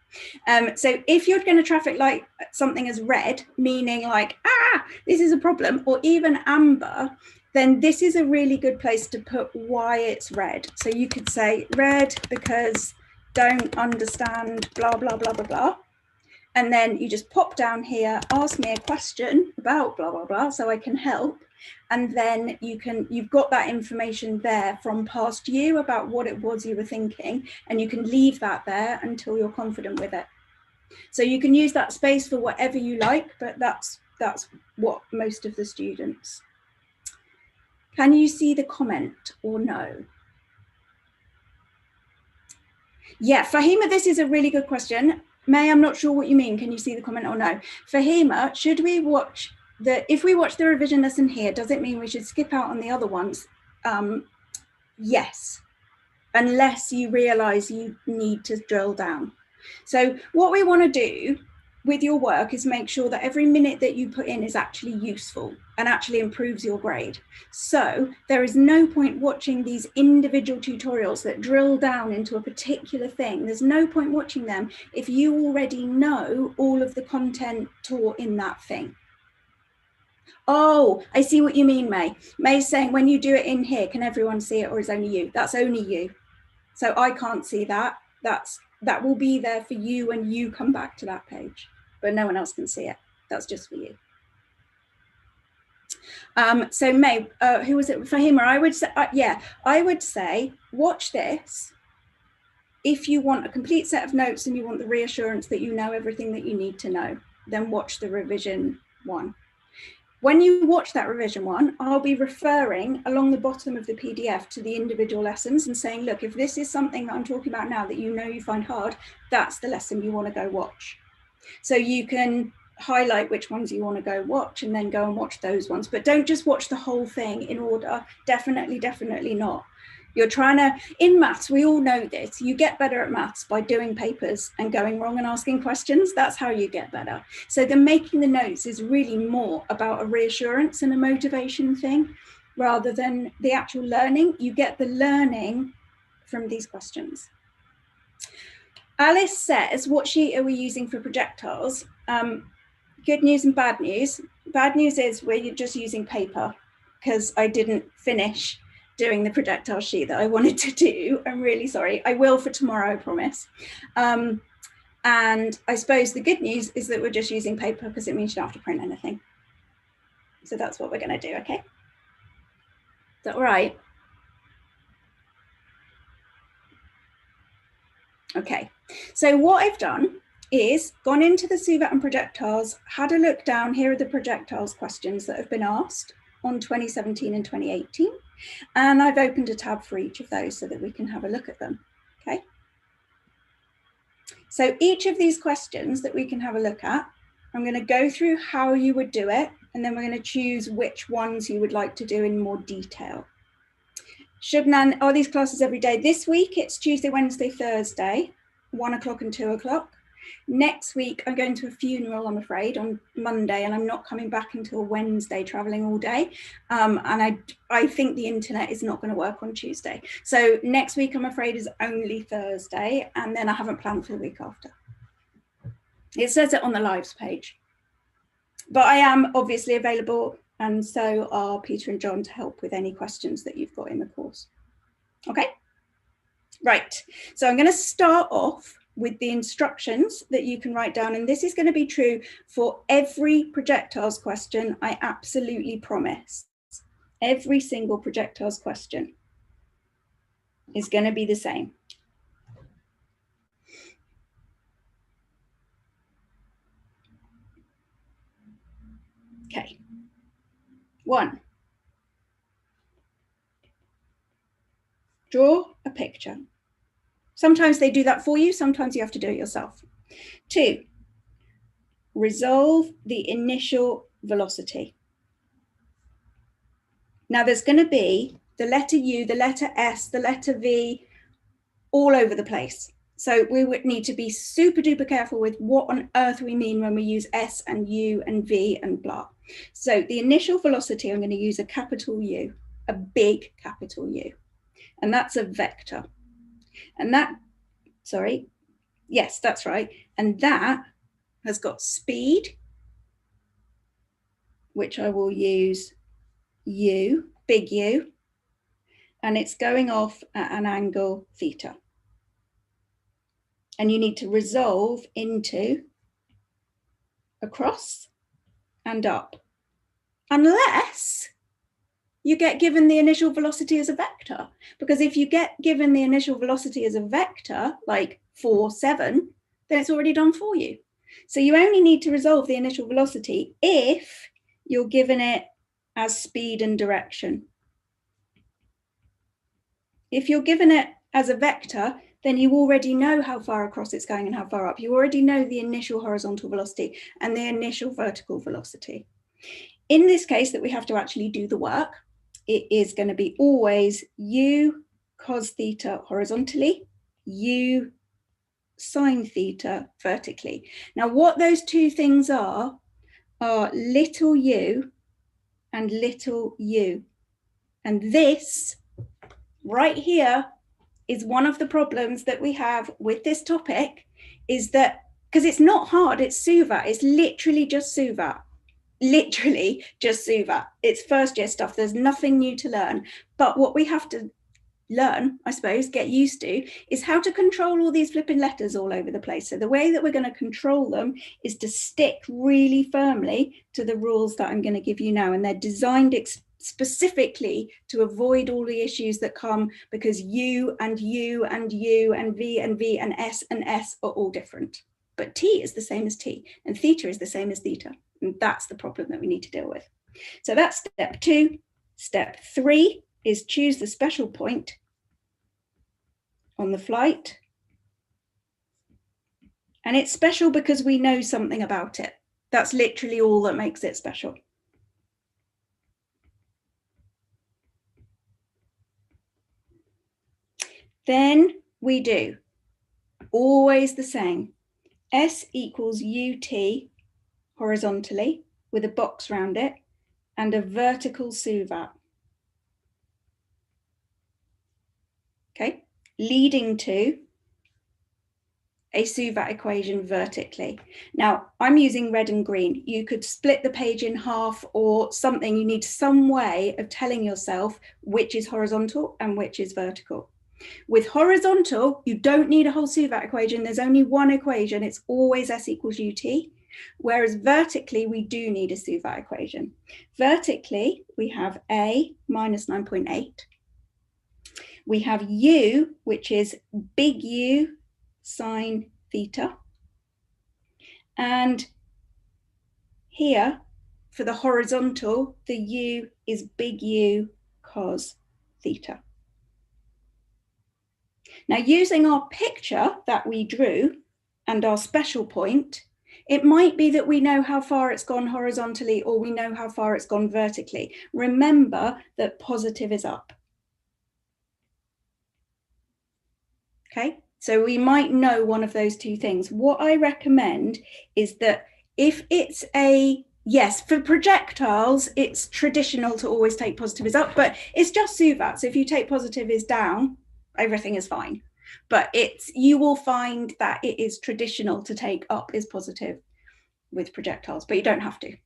So if you're going to traffic light something as red, meaning like, this is a problem, or even amber, then this is a really good place to put why it's red. So you could say red because don't understand blah, blah, blah, blah, blah. And then you just pop down here, ask me a question about blah, blah, blah, so I can help. And then you've got that information there from past you about what it was you were thinking, and you can leave that there until you're confident with it. So you can use that space for whatever you like, but that's what most of the students. Can you see the comment or no? Yeah, Fahima, this is a really good question. May, I'm not sure what you mean. Can you see the comment or no? Fahima, should we watch if we watch the revision lesson here, does it mean we should skip out on the other ones? Yes, unless you realize you need to drill down. So what we want to do with your work is make sure that every minute that you put in is actually useful and actually improves your grade. So there is no point watching these individual tutorials that drill down into a particular thing. There's no point watching them if you already know all of the content taught in that thing. Oh, I see what you mean, May. May's saying when you do it in here, can everyone see it, or is only you? That's only you. So I can't see that. That will be there for you when you come back to that page, but no one else can see it. That's just for you. So May, who was it? Fahima, I would say, yeah, I would say watch this. If you want a complete set of notes and you want the reassurance that you know everything that you need to know, then watch the revision one. When you watch that revision one, I'll be referring along the bottom of the PDF to the individual lessons and saying, look, if this is something that I'm talking about now that you know you find hard, that's the lesson you want to go watch. So you can highlight which ones you want to go watch and then go and watch those ones. But don't just watch the whole thing in order. Definitely, definitely not. You're trying to, in maths, we all know this, you get better at maths by doing papers and going wrong and asking questions. That's how you get better. So the making the notes is really more about a reassurance and a motivation thing rather than the actual learning. You get the learning from these questions. Alice says, what sheet are we using for projectiles? Good news and bad news. Bad news is we're just using paper because I didn't finish doing the projectile sheet that I wanted to do. I'm really sorry. I will for tomorrow, I promise. And I suppose the good news is that we're just using paper because it means you don't have to print anything. So that's what we're going to do, okay? Is that all right? Okay, so what I've done is gone into the SUVAT and projectiles, had a look down. Here are the projectiles questions that have been asked on 2017 and 2018. And I've opened a tab for each of those so that we can have a look at them, okay? So each of these questions that we can have a look at, I'm going to go through how you would do it, and then we're going to choose which ones you would like to do in more detail. Shubnan, are these classes every day? This week it's Tuesday, Wednesday, Thursday, 1 o'clock and 2 o'clock. Next week I'm going to a funeral, I'm afraid, on Monday, and I'm not coming back until Wednesday, traveling all day. And I think the internet is not going to work on Tuesday. So next week, I'm afraid, is only Thursday, and then I haven't planned for the week after. It says it on the lives page. But I am obviously available, and so are Peter and John, to help with any questions that you've got in the course. Okay, right. So I'm going to start off with the instructions that you can write down, and this is going to be true for every projectiles question, I absolutely promise. Every single projectiles question is going to be the same. Okay. 1. Draw a picture. Sometimes they do that for you, sometimes you have to do it yourself. 2. Resolve the initial velocity. Now there's going to be the letter U, the letter S, the letter V all over the place. So we would need to be super duper careful with what on earth we mean when we use S and U and V and blah. So the initial velocity, I'm going to use a capital U, a big capital U, and that's a vector. And that, sorry, yes, that's right. And that has got speed, which I will use U, big U, and it's going off at an angle theta. And you need to resolve into across and up, unless you get given the initial velocity as a vector. Because if you get given the initial velocity as a vector, like 4, 7, then it's already done for you. So you only need to resolve the initial velocity if you're given it as speed and direction. If you're given it as a vector, then you already know how far across it's going and how far up. You already know the initial horizontal velocity and the initial vertical velocity. In this case that we have to actually do the work, it is going to be always U cos theta horizontally, U sine theta vertically. Now what those two things are little u and little u. And this right here is one of the problems that we have with this topic, is that, because it's not hard, it's SUVA, it's literally just SUVA. Literally just SUVA. It's first year stuff. There's nothing new to learn. But what we have to learn, I suppose, get used to, is how to control all these flipping letters all over the place. So the way that we're going to control them is to stick really firmly to the rules that I'm going to give you now. And they're designed specifically to avoid all the issues that come because U and U and U and V and S are all different. But T is the same as T, and theta is the same as theta. And that's the problem that we need to deal with. So that's step 2. Step 3 is choose the special point on the flight. And it's special because we know something about it. That's literally all that makes it special. Then we do always the same. S equals UT horizontally with a box around it and a vertical SUVAT. Okay, leading to a SUVAT equation vertically. Now, I'm using red and green. You could split the page in half or something. You need some way of telling yourself which is horizontal and which is vertical. With horizontal, you don't need a whole SUVAT equation. There's only one equation. It's always S equals UT. Whereas vertically, we do need a SUVAT equation. Vertically, we have A minus 9.8. We have U, which is big U sine theta. And here, for the horizontal, the U is big U cos theta. Now, using our picture that we drew, and our special point, it might be that we know how far it's gone horizontally or we know how far it's gone vertically. Remember that positive is up. Okay, so we might know one of those two things. What I recommend is that if it's a yes, for projectiles, it's traditional to always take positive is up, but it's just SUVAT. So if you take positive is down, everything is fine. But you will find that it is traditional to take up is positive with projectiles, but you don't have to.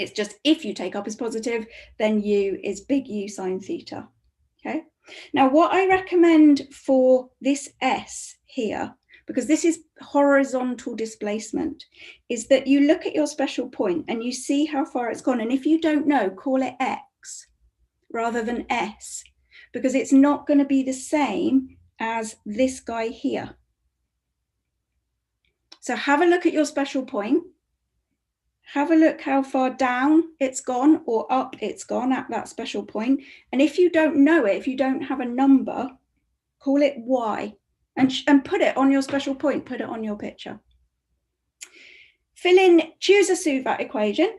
It's just if you take up is positive, then U is big U sine theta. Okay. Now, what I recommend for this S here, because this is horizontal displacement, is that you look at your special point and you see how far it's gone. And if you don't know, call it X rather than S, because it's not going to be the same as this guy here. So have a look at your special point. Have a look how far down it's gone or up it's gone at that special point. And if you don't know it, if you don't have a number, call it Y and put it on your special point, put it on your picture. Fill in, choose a SUVAT equation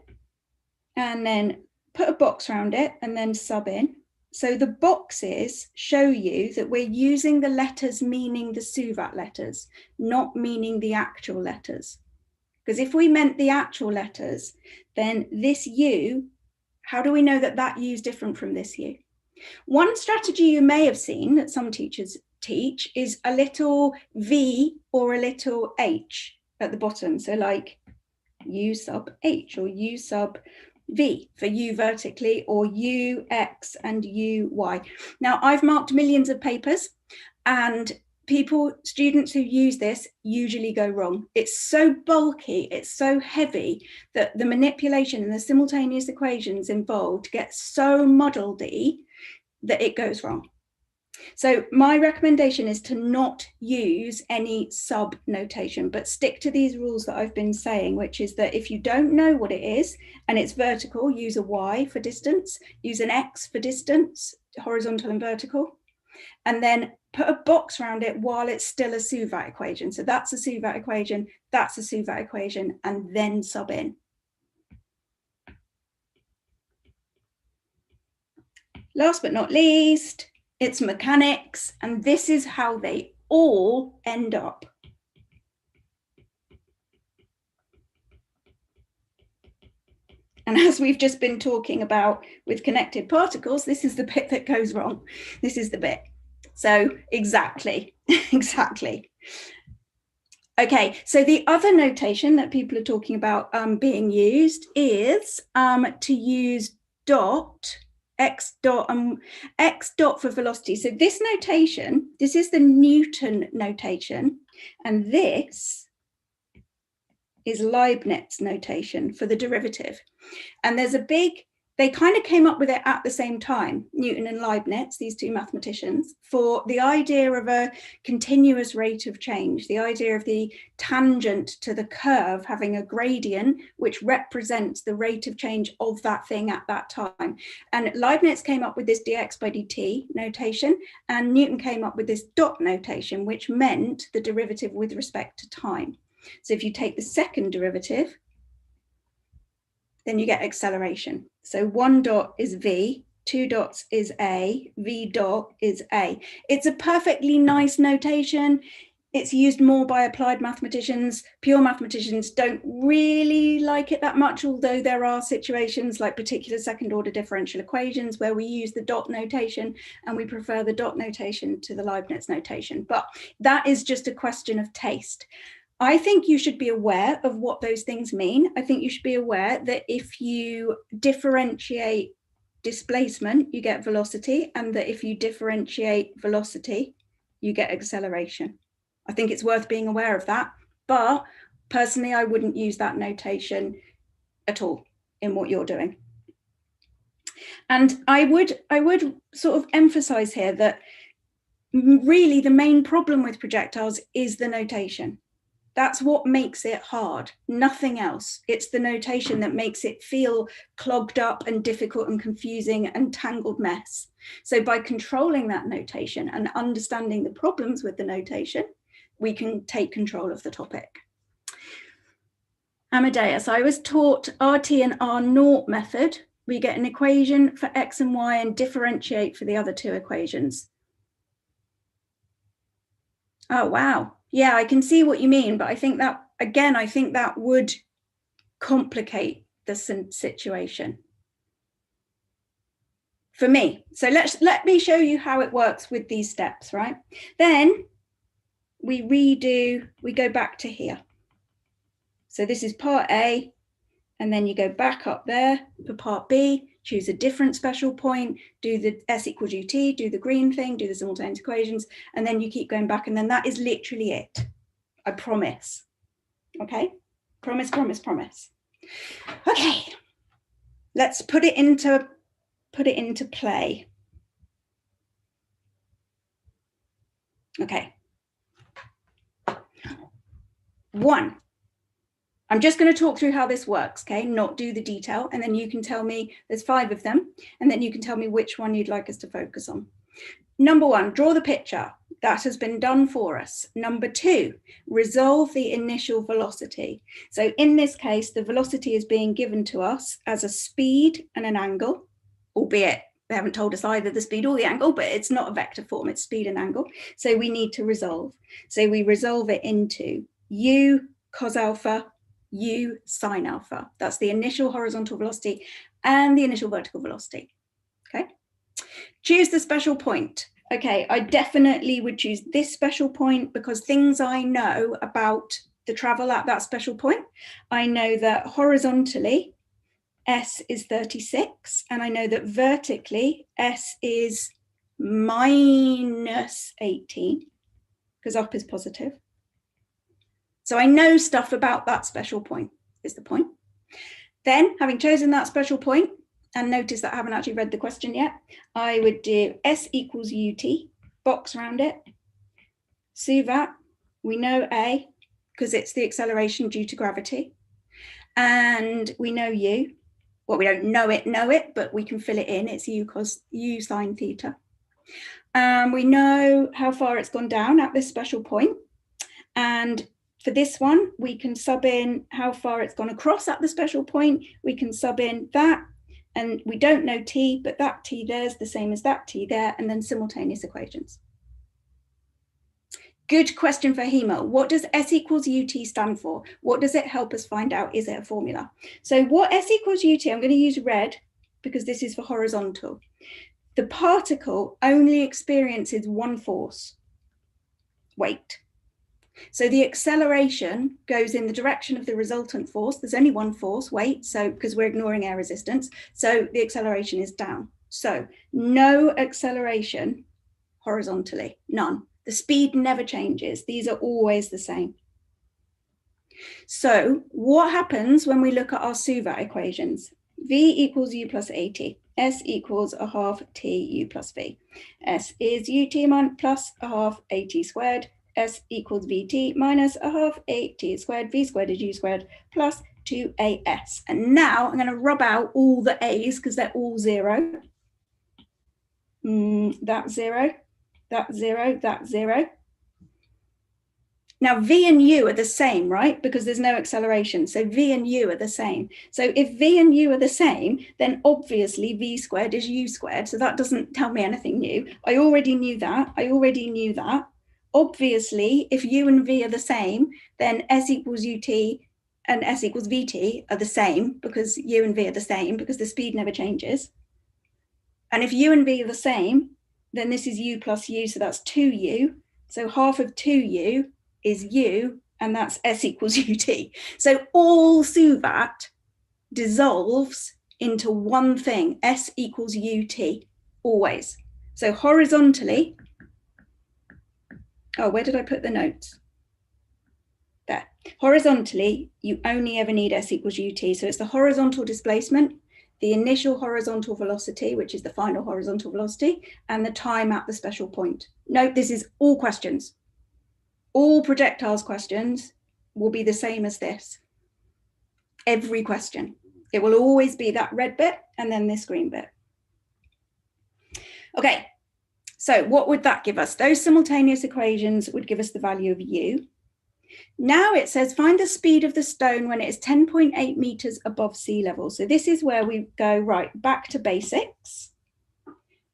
and then put a box around it and then sub in. So the boxes show you that we're using the letters meaning the SUVAT letters, not meaning the actual letters. Because if we meant the actual letters, then this U, how do we know that that U is different from this U? One strategy you may have seen that some teachers teach is a little V or a little H at the bottom. So like U sub H or U sub V for U vertically, or U, X and U, Y. Now, I've marked millions of papers and students who use this usually go wrong. It's so bulky, it's so heavy that the manipulation and the simultaneous equations involved get so muddledy that it goes wrong. So my recommendation is to not use any sub notation, but stick to these rules that I've been saying, which is that if you don't know what it is and it's vertical, use a Y for distance, use an X for distance, horizontal and vertical, and then put a box around it while it's still a SUVAT equation. So that's a SUVAT equation, that's a SUVAT equation, and then sub in. Last but not least, it's mechanics, and this is how they all end up. And as we've just been talking about with connected particles, this is the bit that goes wrong. This is the bit. So exactly. Okay, so the other notation that people are talking about being used is to use dot, x dot, x dot for velocity. So this notation, this is the Newton notation, and this is Leibniz notation for the derivative. And there's a big, they kind of came up with it at the same time, Newton and Leibniz, these two mathematicians, for the idea of a continuous rate of change, the idea of the tangent to the curve having a gradient which represents the rate of change of that thing at that time. And Leibniz came up with this dx by dt notation, and Newton came up with this dot notation, which meant the derivative with respect to time. So if you take the second derivative, then you get acceleration. So one dot is v, two dots is a, v dot is a. It's a perfectly nice notation. It's used more by applied mathematicians. Pure mathematicians don't really like it that much, although there are situations like particular second order differential equations where we use the dot notation, and we prefer the dot notation to the Leibniz notation. But that is just a question of taste. I think you should be aware of what those things mean. I think you should be aware that if you differentiate displacement, you get velocity, and that if you differentiate velocity, you get acceleration. I think it's worth being aware of that. But personally, I wouldn't use that notation at all in what you're doing. And I would sort of emphasize here that really the main problem with projectiles is the notation. That's what makes it hard, nothing else. It's the notation that makes it feel clogged up and difficult and confusing and tangled mess. So by controlling that notation and understanding the problems with the notation, we can take control of the topic. Amadeus, I was taught RT and R naught method. We get an equation for X and Y and differentiate for the other two equations. Oh, wow. Yeah, I can see what you mean, but I think that, again, I think that would complicate the situation for me. So let me show you how it works with these steps, right? Then we go back to here. So this is part A, and then you go back up there for part B, choose a different special point, do the S equals UT, do the green thing, do the simultaneous equations, and then you keep going back, and then that is literally it. I promise. Okay? Promise, promise, promise. Okay. Let's put it into play. Okay. 1. I'm just going to talk through how this works, okay? Not do the detail, and then you can tell me, there's 5 of them, and then you can tell me which one you'd like us to focus on. Number 1, draw the picture. That has been done for us. Number 2, resolve the initial velocity. So in this case, the velocity is being given to us as a speed and an angle, albeit they haven't told us either the speed or the angle, but it's not a vector form, it's speed and angle. So we need to resolve. So we resolve it into u cos alpha, u sine alpha. That's the initial horizontal velocity and the initial vertical velocity. Okay. Choose the special point. Okay, I definitely would choose this special point because things I know about the travel at that special point. I know that horizontally S is 36, and I know that vertically S is minus 18 because up is positive. So I know stuff about that special point is the point. Then, having chosen that special point, and notice that I haven't actually read the question yet, I would do S equals UT, box around it. Suvat, we know A, because it's the acceleration due to gravity. And we know U. Well, we don't know it, but we can fill it in. It's U cos U sine theta. We know how far it's gone down at this special point. And for this one, we can sub in how far it's gone across at the special point. We can sub in that, and we don't know T, but that T there is the same as that T there, and then simultaneous equations. Good question for Hema. What does S equals UT stand for? What does it help us find out? Is it a formula? So what S equals UT, I'm going to use red because this is for horizontal. The particle only experiences one force, weight. So the acceleration goes in the direction of the resultant force. There's only one force, weight, so because we're ignoring air resistance. So the acceleration is down. So no acceleration horizontally, none. The speed never changes. These are always the same. So what happens when we look at our Suvat equations? V equals U plus AT. S equals a half T U plus V. S is UT plus a half AT squared. S equals VT minus a half AT squared. V squared is U squared plus 2AS. And now I'm going to rub out all the A's because they're all 0. That's 0. That's 0. That's 0. Now V and U are the same, right? Because there's no acceleration. So V and U are the same. So if V and U are the same, then obviously V squared is U squared. So that doesn't tell me anything new. I already knew that. Obviously, if U and V are the same, then S equals UT and S equals VT are the same because U and V are the same because the speed never changes. And if U and V are the same, then this is U plus U, so that's 2U. So half of 2U is U, and that's S equals UT. So all Suvat dissolves into one thing, S equals UT, always. So horizontally, oh, where did I put the notes? There. Horizontally, you only ever need S equals UT. So it's the horizontal displacement, the initial horizontal velocity, which is the final horizontal velocity, and the time at the special point. Note, this is all questions. All projectiles questions will be the same as this. Every question. It will always be that red bit and then this green bit. Okay, So what would that give us? Those simultaneous equations would give us the value of u. Now it says find the speed of the stone when it is 10.8 meters above sea level. So this is where we go right back to basics,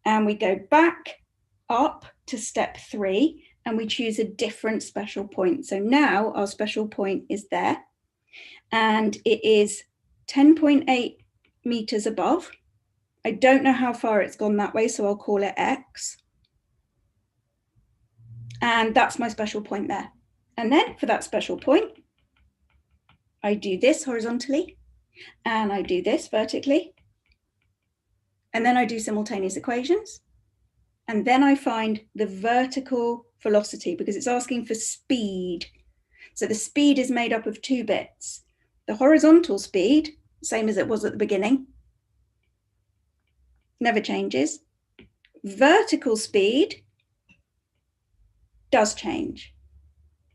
and we go back up to step 3, and we choose a different special point. So now our special point is there, and it is 10.8 meters above. I don't know how far it's gone that way, so I'll call it X. And that's my special point there. And then for that special point, I do this horizontally, and I do this vertically, and then I do simultaneous equations, and then I find the vertical velocity because it's asking for speed. So the speed is made up of 2 bits. The horizontal speed, same as it was at the beginning, never changes. Vertical speed does change.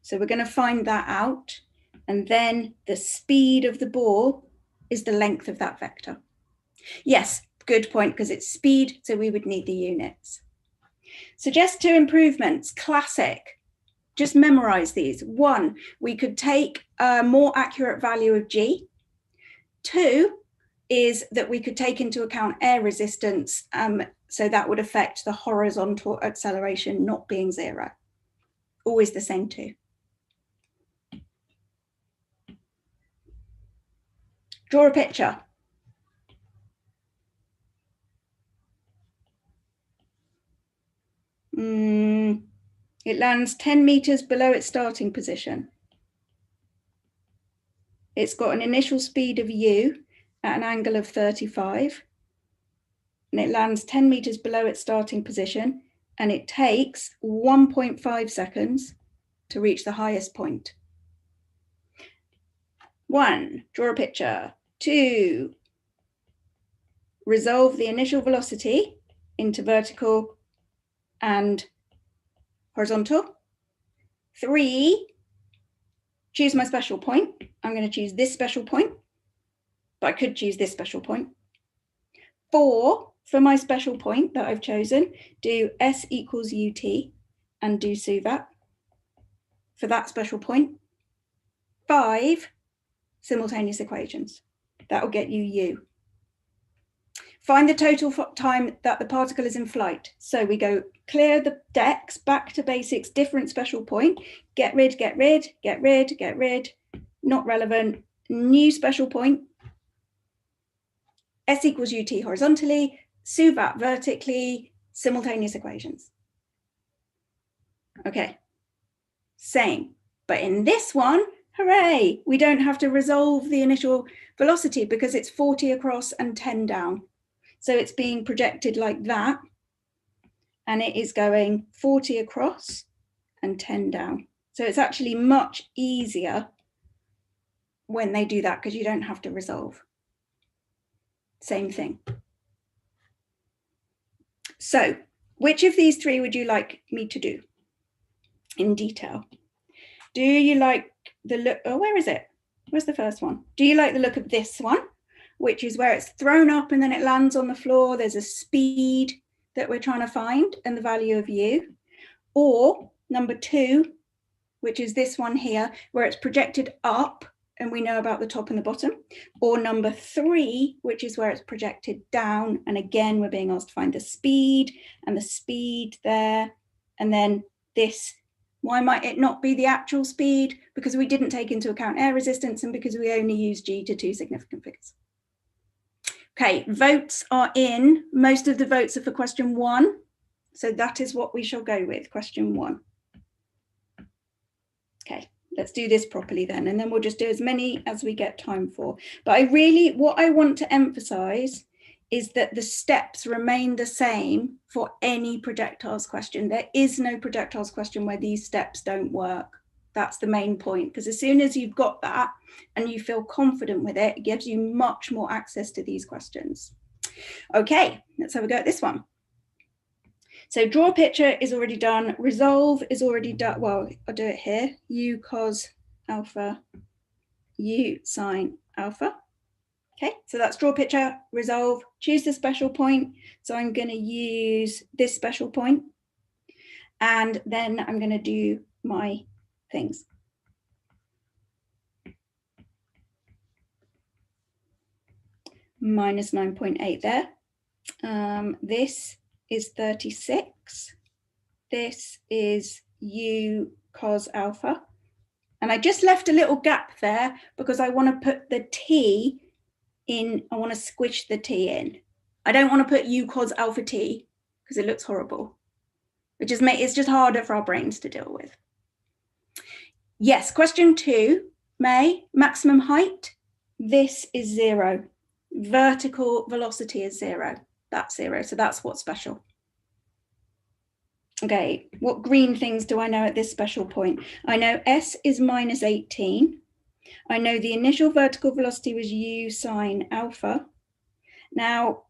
So we're going to find that out. And then the speed of the ball is the length of that vector. Yes, good point, because it's speed, so we would need the units. Suggest 2 improvements, classic. Just memorize these. 1, we could take a more accurate value of G. 2 is that we could take into account air resistance, so that would affect the horizontal acceleration not being 0. Always the same 2. Draw a picture. It lands 10 meters below its starting position. It's got an initial speed of u at an angle of 35. And it lands 10 meters below its starting position. And it takes 1.5 seconds to reach the highest point. 1, draw a picture. 2, resolve the initial velocity into vertical and horizontal. 3, choose my special point. I'm going to choose this special point, but I could choose this special point. 4, for my special point that I've chosen, do S equals UT and do SUVAT for that special point. 5, simultaneous equations. That will get you U. Find the total time that the particle is in flight. So we go clear the decks, back to basics, different special point, get rid, get rid, get rid, get rid, not relevant, new special point, S equals UT horizontally, SUVAT vertically, simultaneous equations. Okay, same. But in this one, hooray, we don't have to resolve the initial velocity because it's 40 across and 10 down. So it's being projected like that, and it is going 40 across and 10 down. So it's actually much easier when they do that because you don't have to resolve. Same thing. So which of these 3 would you like me to do in detail? Do you like the look? Oh, where is it? Where's the first one? Do you like the look of this one, which is where it's thrown up and then it lands on the floor? There's a speed that we're trying to find and the value of U. Or number 2, which is this one here, where it's projected up and we know about the top and the bottom. Or number 3, which is where it's projected down. And again, we're being asked to find the speed and the speed there. And then this, why might it not be the actual speed? Because we didn't take into account air resistance and because we only use G to 2 significant figures. Okay, votes are in. Most of the votes are for question 1. So that is what we shall go with, question 1. Okay, let's do this properly then, and then we'll just do as many as we get time for. But what I want to emphasize is that the steps remain the same for any projectiles question. There is no projectiles question where these steps don't work. That's the main point, because as soon as you've got that and you feel confident with it, it gives you much more access to these questions. Okay, let's have a go at this one. So draw a picture is already done. Resolve is already done. Well, I'll do it here. U cos alpha, U sine alpha. Okay, so that's draw picture, resolve, choose the special point. So I'm going to use this special point. And then I'm going to do my things. Minus 9.8 there. This is 36. This is U cos alpha. And I just left a little gap there because I want to put the T in, I want to squish the T in. I don't want to put U cos alpha T because it looks horrible. It's just harder for our brains to deal with. Yes, question 2, May, maximum height. This is 0. Vertical velocity is 0. That's 0. So that's what's special. Okay, what green things do I know at this special point? I know S is minus 18. I know the initial vertical velocity was U sine alpha. Now,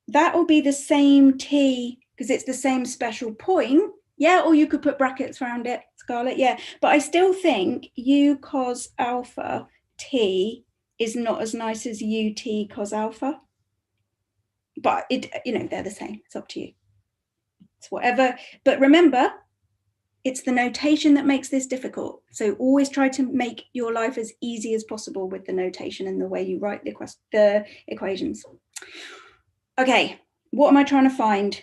that will be the same T because it's the same special point. Yeah, or you could put brackets around it, Scarlett, yeah. But I still think U cos alpha T is not as nice as UT cos alpha. But they're the same. It's up to you. It's whatever. But remember, it's the notation that makes this difficult. So always try to make your life as easy as possible with the notation and the way you write the equations. Okay, what am I trying to find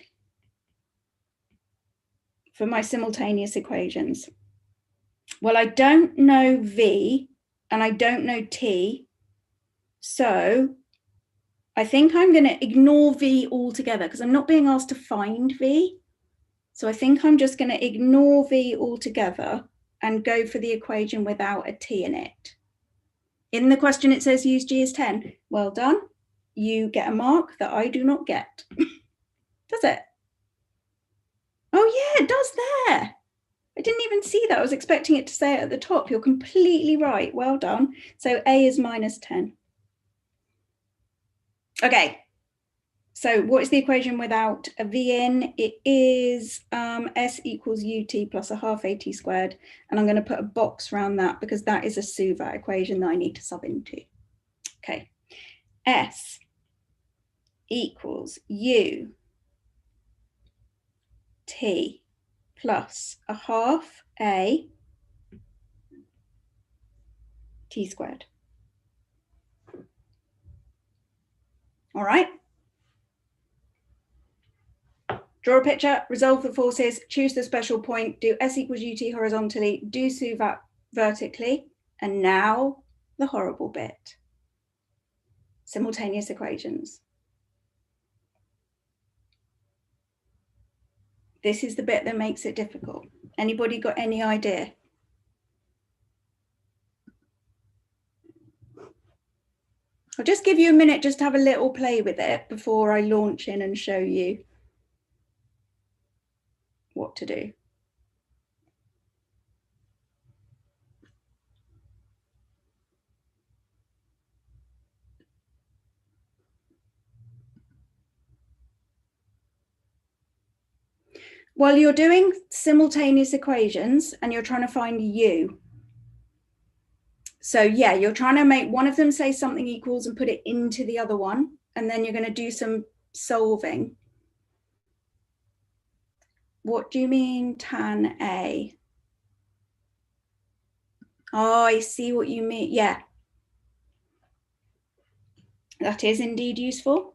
for my simultaneous equations? Well, I don't know V and I don't know T. So I think I'm going to ignore V altogether because I'm not being asked to find V. So I think I'm just going to ignore V altogether and go for the equation without a T in it. In the question, it says use G as 10. Well done. You get a mark that I do not get. Does it? Oh, yeah, it does there. I didn't even see that. I was expecting it to say it at the top. You're completely right. Well done. So A is minus 10. Okay. So what is the equation without a V in? It is S equals UT plus a half AT squared. And I'm going to put a box around that because that is a Suva equation that I need to sub into. Okay. S equals U T plus a half A T squared. All right. Draw a picture, resolve the forces, choose the special point, do S equals UT horizontally, do Suva vertically, and now the horrible bit. Simultaneous equations. This is the bit that makes it difficult. Anybody got any idea? I'll just give you a minute just to have a little play with it before I launch in and show you what to do. Well, you're doing simultaneous equations and you're trying to find U. So yeah, you're trying to make one of them say something equals and put it into the other one. And then you're going to do some solving. What do you mean tan A? Oh, I see what you mean. Yeah. That is indeed useful.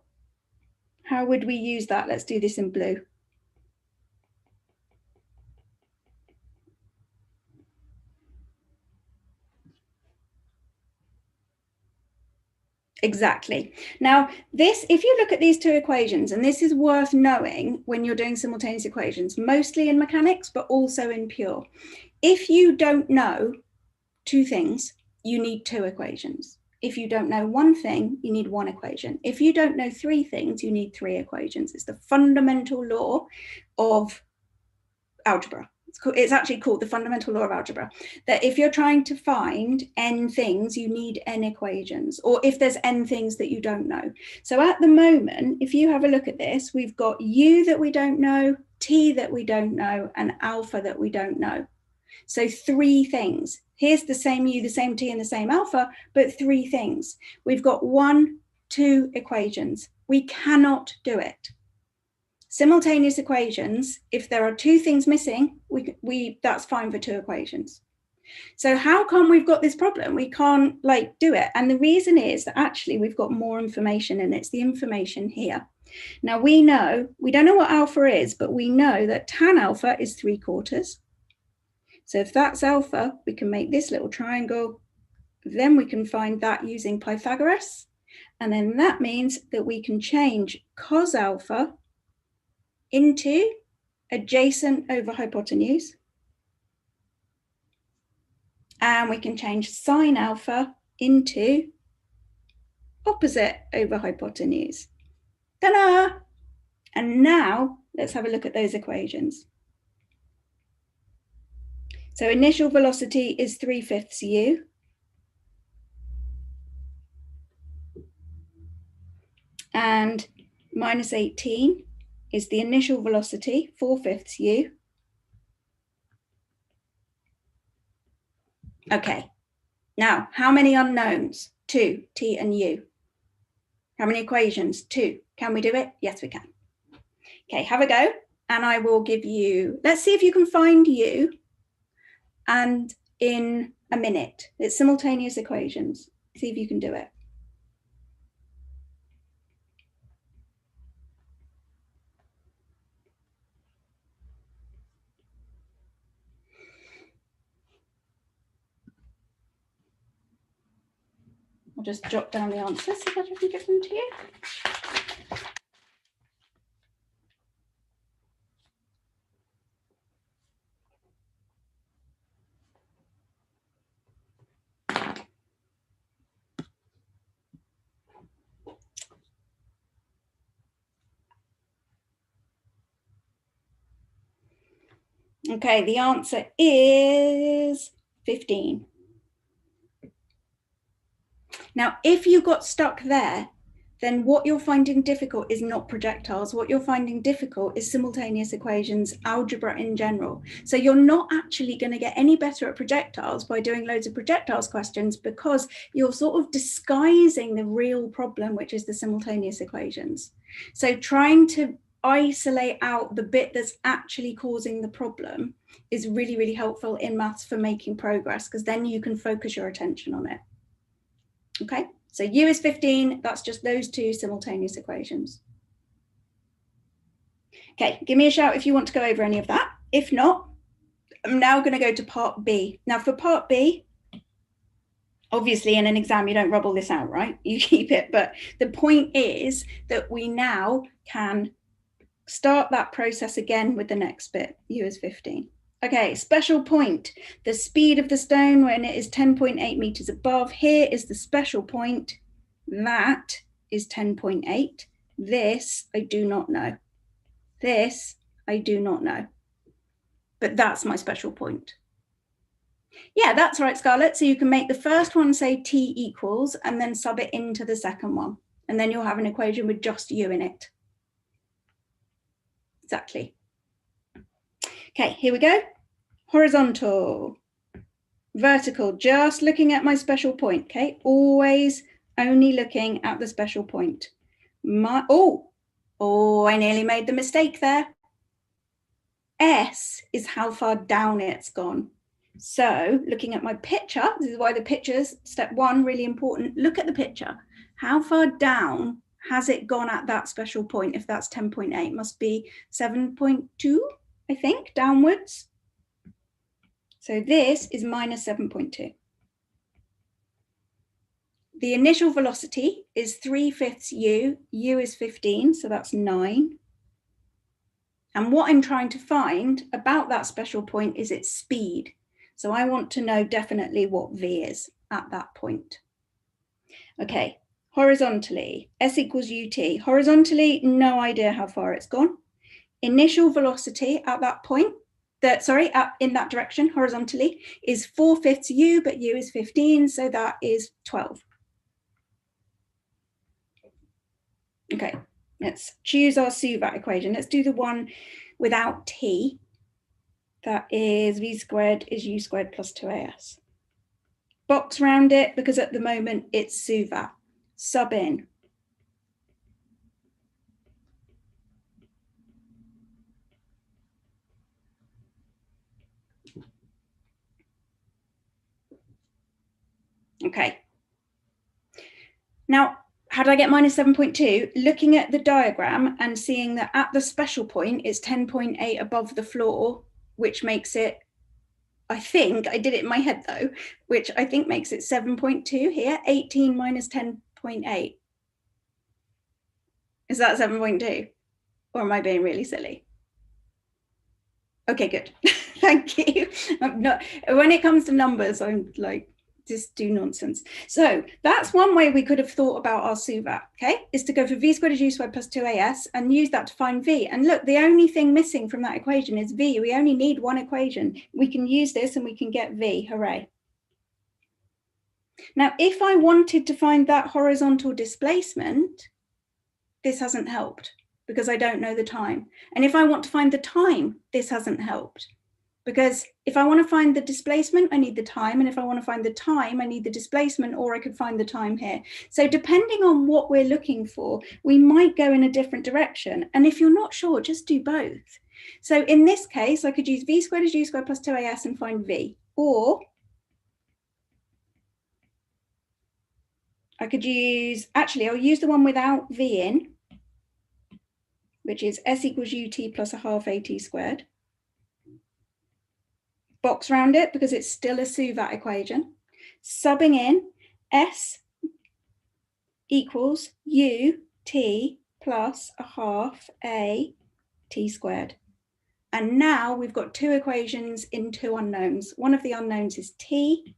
How would we use that? Let's do this in blue. Exactly. Now, this, if you look at these two equations, and this is worth knowing when you're doing simultaneous equations, mostly in mechanics, but also in pure. If you don't know two things, you need two equations. If you don't know one thing, you need one equation. If you don't know three things, you need three equations. It's the fundamental law of algebra. It's actually called the fundamental law of algebra, that if you're trying to find n things, you need n equations, or if there's n things that you don't know. So at the moment, if you have a look at this, we've got U that we don't know, T that we don't know, and alpha that we don't know. So three things. Here's the same U, the same T, and the same alpha, but three things. We've got 1, 2 equations. We cannot do it. Simultaneous equations, if there are two things missing, that's fine for two equations. So how come we've got this problem? We can't like do it. And the reason is that actually we've got more information, and it's the information here. Now we don't know what alpha is, but we know that tan alpha is 3/4. So if that's alpha, we can make this little triangle. Then we can find that using Pythagoras. And then that means that we can change cos alpha into adjacent over hypotenuse. And we can change sine alpha into opposite over hypotenuse. Ta-da! And now let's have a look at those equations. So initial velocity is 3/5 u. And minus 18 is the initial velocity, 4/5 u. Okay, now how many unknowns? 2, t and u. How many equations? 2. Can we do it? Yes, we can. Okay, have a go. And I will give you, let's see if you can find u. And in a minute, it's simultaneous equations. See if you can do it. I'll just jot down the answers so that I can give them to you. Okay, the answer is 15. Now, if you got stuck there, then what you're finding difficult is not projectiles. What you're finding difficult is simultaneous equations, algebra in general. So you're not actually going to get any better at projectiles by doing loads of projectiles questions, because you're sort of disguising the real problem, which is the simultaneous equations. So trying to isolate out the bit that's actually causing the problem is really, really helpful in maths for making progress, because then you can focus your attention on it. Okay, so u is 15, that's just those two simultaneous equations. Okay, give me a shout if you want to go over any of that. If not, I'm now going to go to part B. Now for part B, obviously in an exam you don't rub all this out, right? You keep it, but the point is that we now can start that process again with the next bit. U is 15. Okay, special point. The speed of the stone when it is 10.8 meters above. Here is the special point. That is 10.8. This I do not know. This I do not know. But that's my special point. Yeah, that's right, Scarlett. So you can make the first one say t equals and then sub it into the second one. And then you'll have an equation with just u in it. Exactly. Okay, here we go. Horizontal, vertical, just looking at my special point, okay? Always only looking at the special point. I nearly made the mistake there. S is how far down it's gone. So looking at my picture, this is why the picture's step one, really important. Look at the picture. How far down has it gone at that special point? If that's 10.8, must be 7.2, I think, downwards. So this is minus 7.2. The initial velocity is 3/5 u. U is 15, so that's 9. And what I'm trying to find about that special point is its speed. So I want to know definitely what v is at that point. Okay, horizontally, s equals ut. Horizontally, no idea how far it's gone. Initial velocity at that point, in that direction, horizontally, is 4/5 u, but u is 15, so that is 12. Okay, let's choose our Suvat equation. Let's do the one without t. That is v squared is u squared plus 2as. Box around it, because at the moment it's Suvat. Sub in. Okay. Now, how did I get minus 7.2? Looking at the diagram and seeing that at the special point, it's 10.8 above the floor, which makes it, I think, I did it in my head though, which I think makes it 7.2 here, 18 minus 10.8. Is that 7.2? Or am I being really silly? Okay, good. Thank you. I'm not, when it comes to numbers, I'm like, just do nonsense. So that's one way we could have thought about our SUVAT, okay, is to go for v squared is u squared plus 2as and use that to find v. And look, the only thing missing from that equation is v. We only need one equation. We can use this and we can get v, hooray. Now, if I wanted to find that horizontal displacement, this hasn't helped because I don't know the time. And if I want to find the time, this hasn't helped. Because if I want to find the displacement, I need the time. And if I want to find the time, I need the displacement, or I could find the time here. So depending on what we're looking for, we might go in a different direction. And if you're not sure, just do both. So in this case, I could use v squared is u squared plus 2as and find v. Or I could use, actually, I'll use the one without v in, which is s equals ut plus a half at squared. Box round it because it's still a SUVAT equation. Subbing in s equals ut plus a half a t squared. And now we've got two equations in two unknowns. One of the unknowns is t,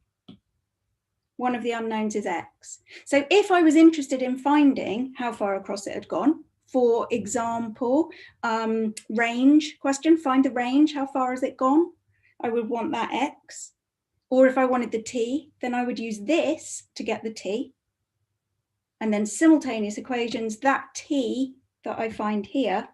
one of the unknowns is x. So if I was interested in finding how far across it had gone, for example, range question, find the range, how far has it gone? I would want that x. Or if I wanted the t, then I would use this to get the t. And then simultaneous equations, that t that I find here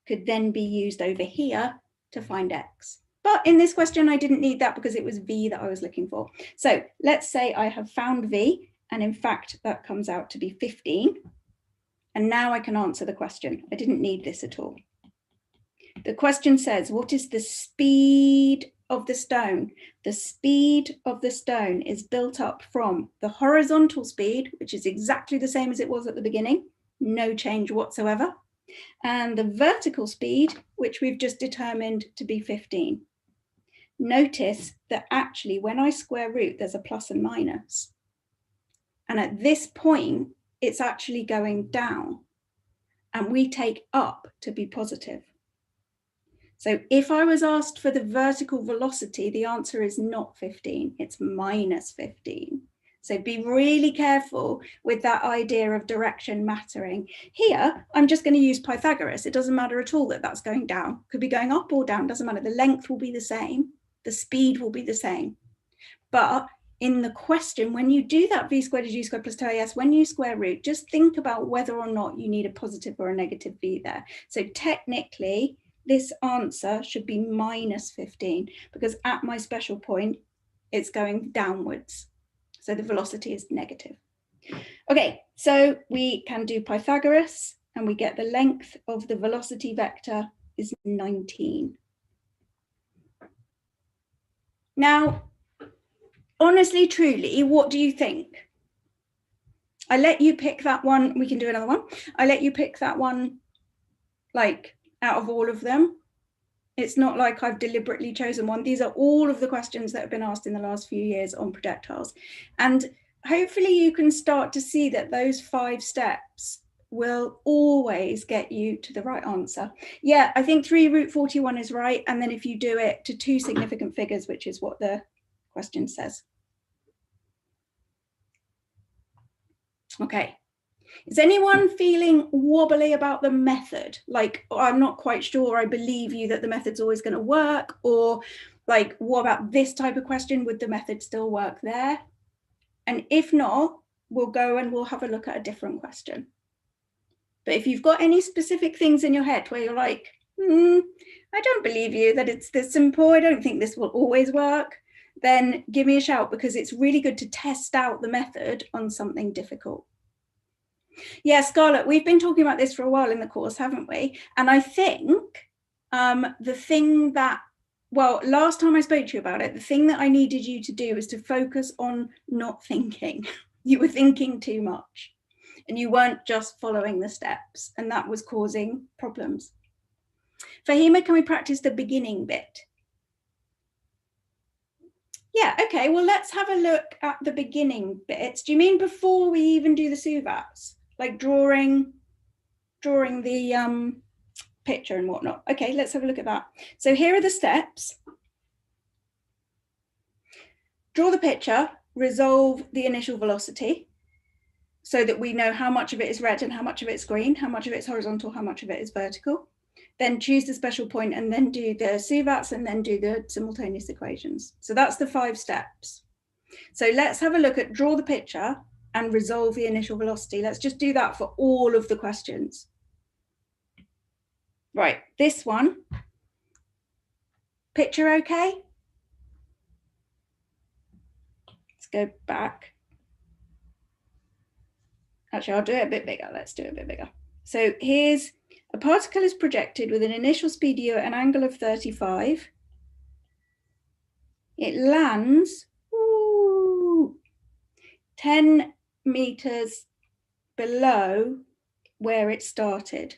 could then be used over here to find x. But in this question, I didn't need that because it was v that I was looking for. So let's say I have found v, and in fact, that comes out to be 15. And now I can answer the question. I didn't need this at all. The question says, what is the speed of the stone? The speed of the stone is built up from the horizontal speed, which is exactly the same as it was at the beginning, no change whatsoever, and the vertical speed, which we've just determined to be 15. Notice that actually when I square root, there's a plus and minus. And at this point, it's actually going down, and we take up to be positive. So if I was asked for the vertical velocity, the answer is not 15, it's minus 15. So be really careful with that idea of direction mattering. Here, I'm just going to use Pythagoras. It doesn't matter at all that that's going down. Could be going up or down, doesn't matter. The length will be the same. The speed will be the same. But in the question, when you do that v squared is u squared plus 2as, when you square root, just think about whether or not you need a positive or a negative v there. So technically, this answer should be minus 15 because at my special point, it's going downwards. So the velocity is negative. Okay, so we can do Pythagoras and we get the length of the velocity vector is 19. Now, honestly, truly, what do you think? I let you pick that one. We can do another one. I let you pick that one, like, out of all of them. It's not like I've deliberately chosen one. These are all of the questions that have been asked in the last few years on projectiles. And hopefully you can start to see that those 5 steps will always get you to the right answer. Yeah, I think 3 root 41 is right. And then if you do it to 2 significant figures, which is what the question says. Okay. Is anyone feeling wobbly about the method? Like, oh, I'm not quite sure, I believe you that the method's always going to work, or like, what about this type of question? Would the method still work there? And if not, we'll go and we'll have a look at a different question. But if you've got any specific things in your head where you're like, I don't believe you that it's this simple, I don't think this will always work, then give me a shout, because it's really good to test out the method on something difficult. Yeah, Scarlett, we've been talking about this for a while in the course, haven't we? And I think the thing that well, last time I spoke to you about it, the thing that I needed you to do was to focus on not thinking. You were thinking too much and you weren't just following the steps, and that was causing problems. Fahima, can we practice the beginning bit? Yeah, okay, well, let's have a look at the beginning bits. Do you mean before we even do the suvats? Like drawing the picture and whatnot? Okay, let's have a look at that. So here are the steps. Draw the picture, resolve the initial velocity so that we know how much of it is red and how much of it's green, how much of it's horizontal, how much of it is vertical. Then choose the special point and then do the suvats and then do the simultaneous equations. So that's the 5 steps. So let's have a look at draw the picture and resolve the initial velocity. Let's just do that for all of the questions. Right, this one. Picture okay? Let's go back. Actually, I'll do it a bit bigger. Let's do it a bit bigger. So here's a particle is projected with an initial speed u at an angle of 35. It lands 10 meters below where it started.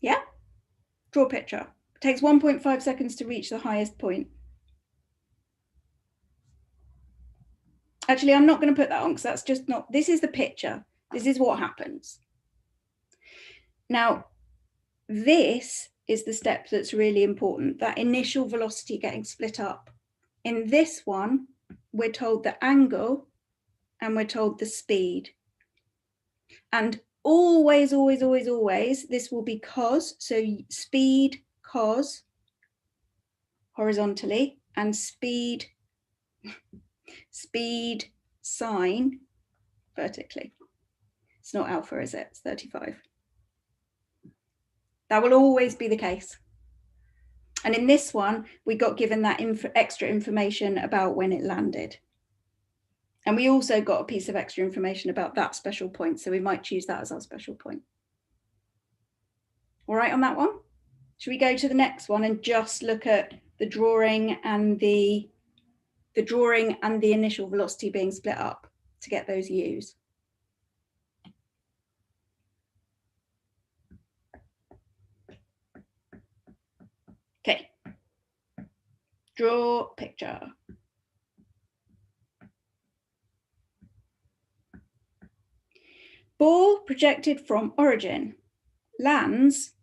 Yeah? Draw a picture. It takes 1.5 seconds to reach the highest point. Actually, I'm not going to put that on because that's just not, this is the picture. This is what happens. Now, this is the step that's really important, that initial velocity getting split up. In this one, we're told the angle and we're told the speed. And always, always, always, always, this will be cos. So speed cos horizontally and speed sine vertically. It's not alpha, is it? It's 35. That will always be the case. And in this one, we got given that extra information about when it landed. And we also got a piece of extra information about that special point. So we might choose that as our special point. All right on that one? Should we go to the next one and just look at the drawing and the initial velocity being split up to get those u's? Okay. Draw picture. Ball projected from origin lands.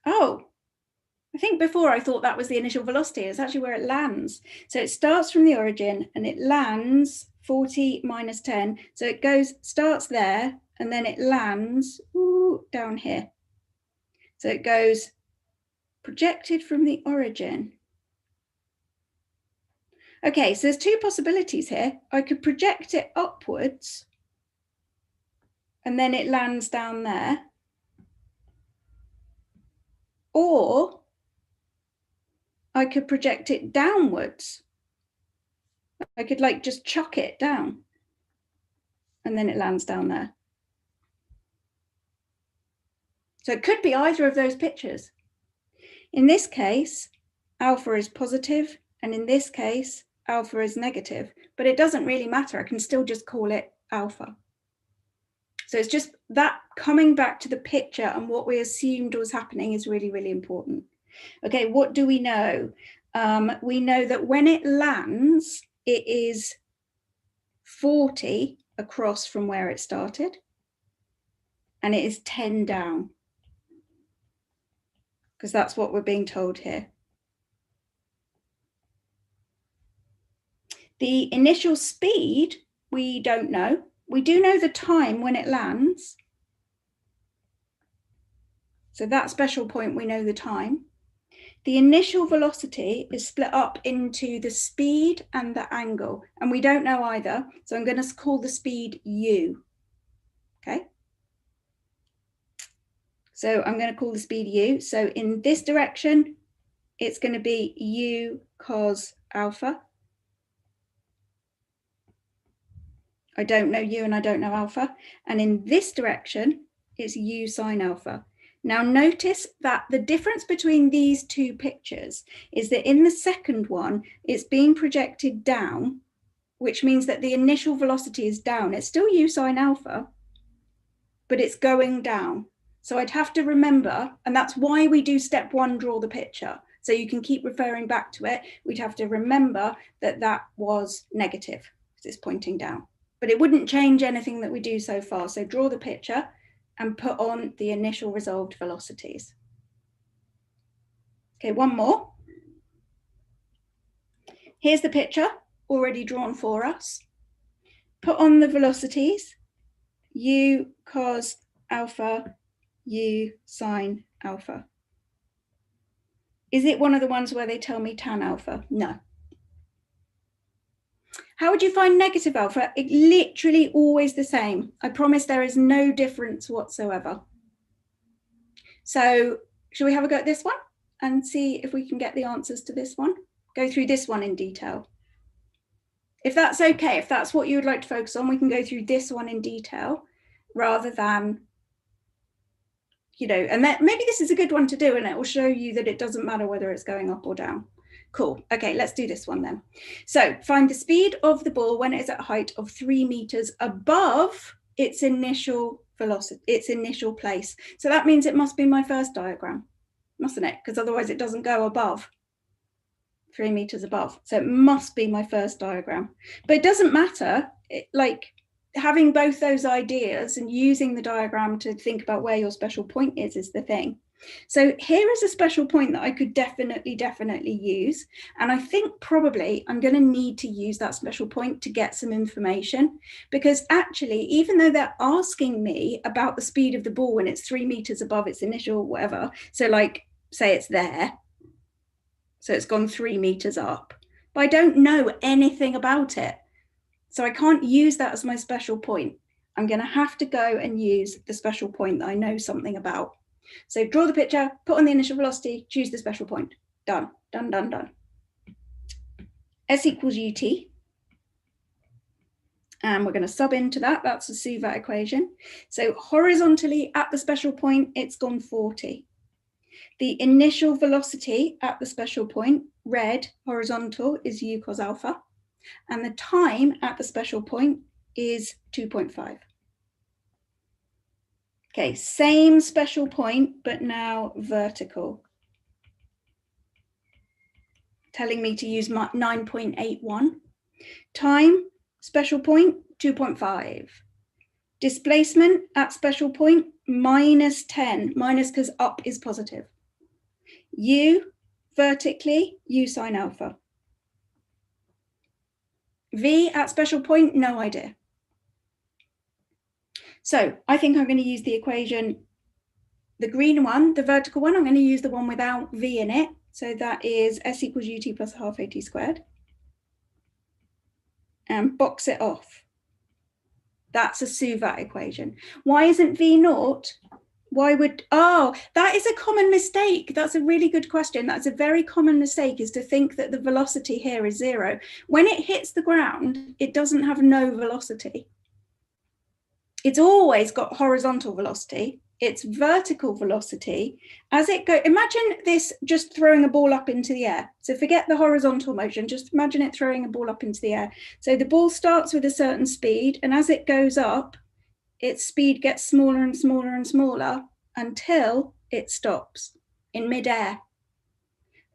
Oh, I think before I thought that was the initial velocity. It's actually where it lands. So it starts from the origin and it lands 40 minus 10. So it starts there and then it lands down here. So it goes projected from the origin. Okay, so there's 2 possibilities here. I could project it upwards and then it lands down there. Or I could project it downwards. I could like just chuck it down and then it lands down there. So it could be either of those pictures. In this case, alpha is positive, and in this case, alpha is negative, but it doesn't really matter. I can still just call it alpha. So it's just that coming back to the picture and what we assumed was happening is really, really important. Okay, what do we know? We know that when it lands, it is 40 across from where it started, and it is 10 down, because that's what we're being told here. The initial speed, we don't know. We do know the time when it lands. So that special point, we know the time. The initial velocity is split up into the speed and the angle, and we don't know either. So I'm going to call the speed u. Okay. So I'm going to call the speed u. So in this direction, it's going to be u cos alpha. I don't know u and I don't know alpha. And in this direction, it's u sine alpha. Now notice that the difference between these two pictures is that in the second one, it's being projected down, which means that the initial velocity is down. It's still u sine alpha, but it's going down. So I'd have to remember, and that's why we do step one, draw the picture. So you can keep referring back to it. We'd have to remember that that was negative because it's pointing down. But it wouldn't change anything that we do so far. So draw the picture and put on the initial resolved velocities. Okay, one more. Here's the picture already drawn for us. Put on the velocities, u cos alpha, u sine alpha. Is it one of the ones where they tell me tan alpha? No. How would you find negative alpha? It's literally always the same. I promise there is no difference whatsoever. So shall we have a go at this one and see if we can get the answers to this one? Go through this one in detail. If that's okay, if that's what you would like to focus on, we can go through this one in detail rather than, you know, and that maybe this is a good one to do and it will show you that it doesn't matter whether it's going up or down. Cool. Okay, let's do this one then. So find the speed of the ball when it is at a height of 3 meters above its initial velocity, its initial place. So that means it must be my first diagram, mustn't it? Because otherwise it doesn't go above 3 meters above. So it must be my first diagram. But it doesn't matter, like having both those ideas and using the diagram to think about where your special point is the thing. So here is a special point that I could definitely use. And I think probably I'm going to need to use that special point to get some information, because actually, even though they're asking me about the speed of the ball when it's 3 meters above its initial whatever, so like say it's there, so it's gone 3 meters up, but I don't know anything about it. So I can't use that as my special point. I'm going to have to go and use the special point that I know something about. So draw the picture, put on the initial velocity, choose the special point. Done, done, done, done. S equals ut. And we're going to sub into that. That's the Suvat equation. So horizontally at the special point, it's gone 40. The initial velocity at the special point, red, horizontal, is u cos alpha. And the time at the special point is 2.5. Okay, same special point, but now vertical. Telling me to use 9.81. Time, special point, 2.5. Displacement at special point, minus 10. Minus because up is positive. U, vertically, u sine alpha. V at special point, no idea. So I think I'm going to use the equation, the green one, the vertical one. I'm going to use the one without V in it. So that is S equals ut plus half at squared. And box it off. That's a Suvat equation. Why isn't V naught? Why would, oh, that is a common mistake. That's a really good question. That's a very common mistake, is to think that the velocity here is 0. When it hits the ground, it doesn't have no velocity. It's always got horizontal velocity. It's vertical velocity as it goes. Imagine this just throwing a ball up into the air. So forget the horizontal motion, just imagine it throwing a ball up into the air. So the ball starts with a certain speed, and as it goes up, its speed gets smaller and smaller and smaller until it stops in midair.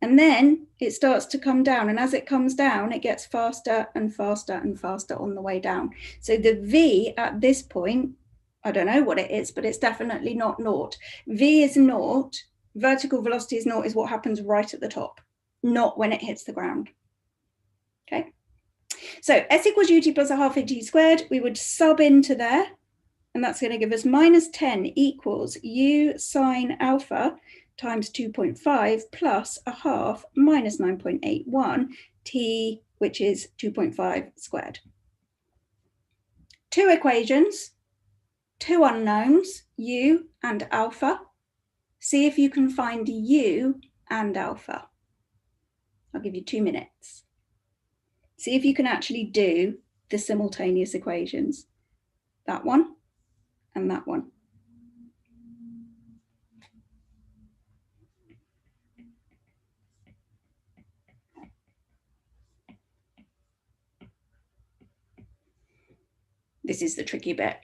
And then it starts to come down. And as it comes down, it gets faster and faster and faster on the way down. So the V at this point, I don't know what it is, but it's definitely not naught. V is naught. Vertical velocity is naught, is what happens right at the top, not when it hits the ground. Okay. So S equals ut plus a half at squared, we would sub into there. And that's going to give us minus 10 equals u sine alpha times 2.5 plus a half minus 9.81 t, which is 2.5 squared. Two equations, two unknowns, u and alpha. See if you can find u and alpha. I'll give you 2 minutes. See if you can actually do the simultaneous equations. That one and that one. This is the tricky bit.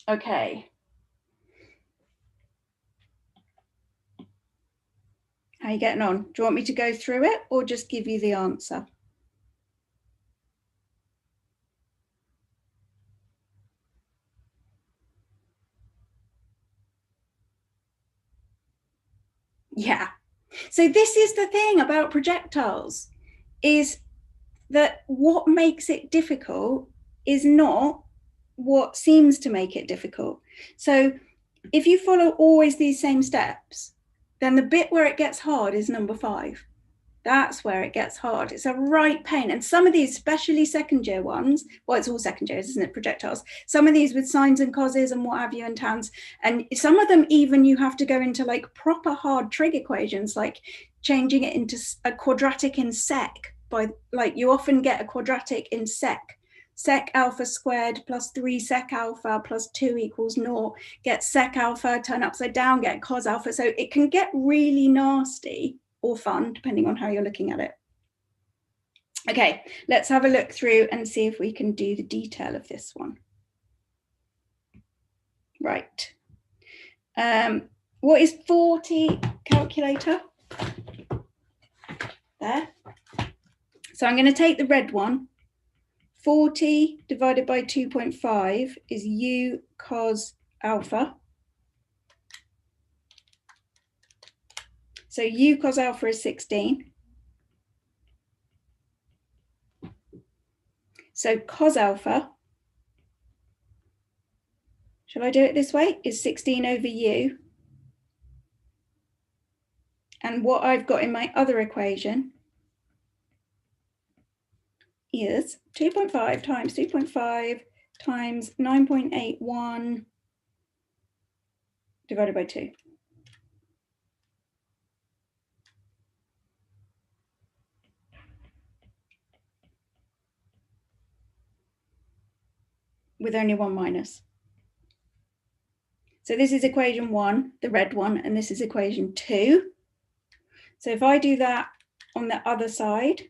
Okay. How are you getting on? Do you want me to go through it or just give you the answer? Yeah. So this is the thing about projectiles, is that what makes it difficult is not what seems to make it difficult. So if you follow always these same steps, then the bit where it gets hard is number 5. That's where it gets hard. It's a right pain. And some of these, especially second year ones, well, it's all second years, isn't it? Projectiles. Some of these with sines and causes and what have you and tans. And some of them, even you have to go into like proper hard trig equations, like changing it into a quadratic in sec. By like, you often get a quadratic in sec. Sec alpha squared plus 3 sec alpha plus 2 equals 0. Get sec alpha, turn upside down, get cos alpha. So it can get really nasty or fun, depending on how you're looking at it. Okay, let's have a look through and see if we can do the detail of this one. Right. What is 40, calculator? There. So I'm going to take the red one. 40 divided by 2.5 is u cos alpha. So u cos alpha is 16. So cos alpha, shall I do it this way, is 16 over u. And what I've got in my other equation is 2.5 times 2.5 times 9.81 divided by 2. With only one minus. So this is equation 1, the red one, and this is equation 2. So if I do that on the other side,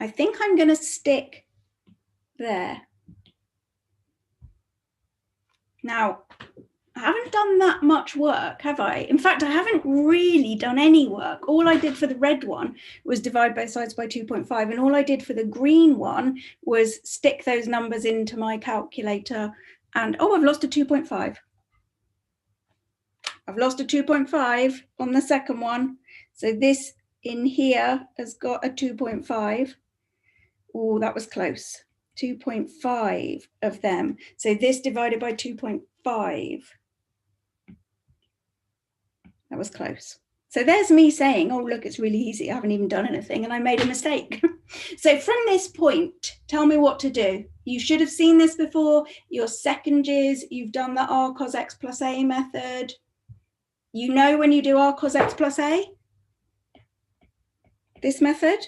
I think I'm going to stick there. Now, I haven't done that much work, have I? In fact, I haven't really done any work. All I did for the red one was divide both sides by 2.5. And all I did for the green one was stick those numbers into my calculator. And, oh, I've lost a 2.5. I've lost a 2.5 on the second one. So this in here has got a 2.5. Oh, that was close. 2.5 of them. So this divided by 2.5. That was close. So there's me saying, oh, look, it's really easy. I haven't even done anything and I made a mistake. So from this point, tell me what to do. You should have seen this before. Your second years, you've done the r cos x plus a method. You know when you do r cos x plus a, this method,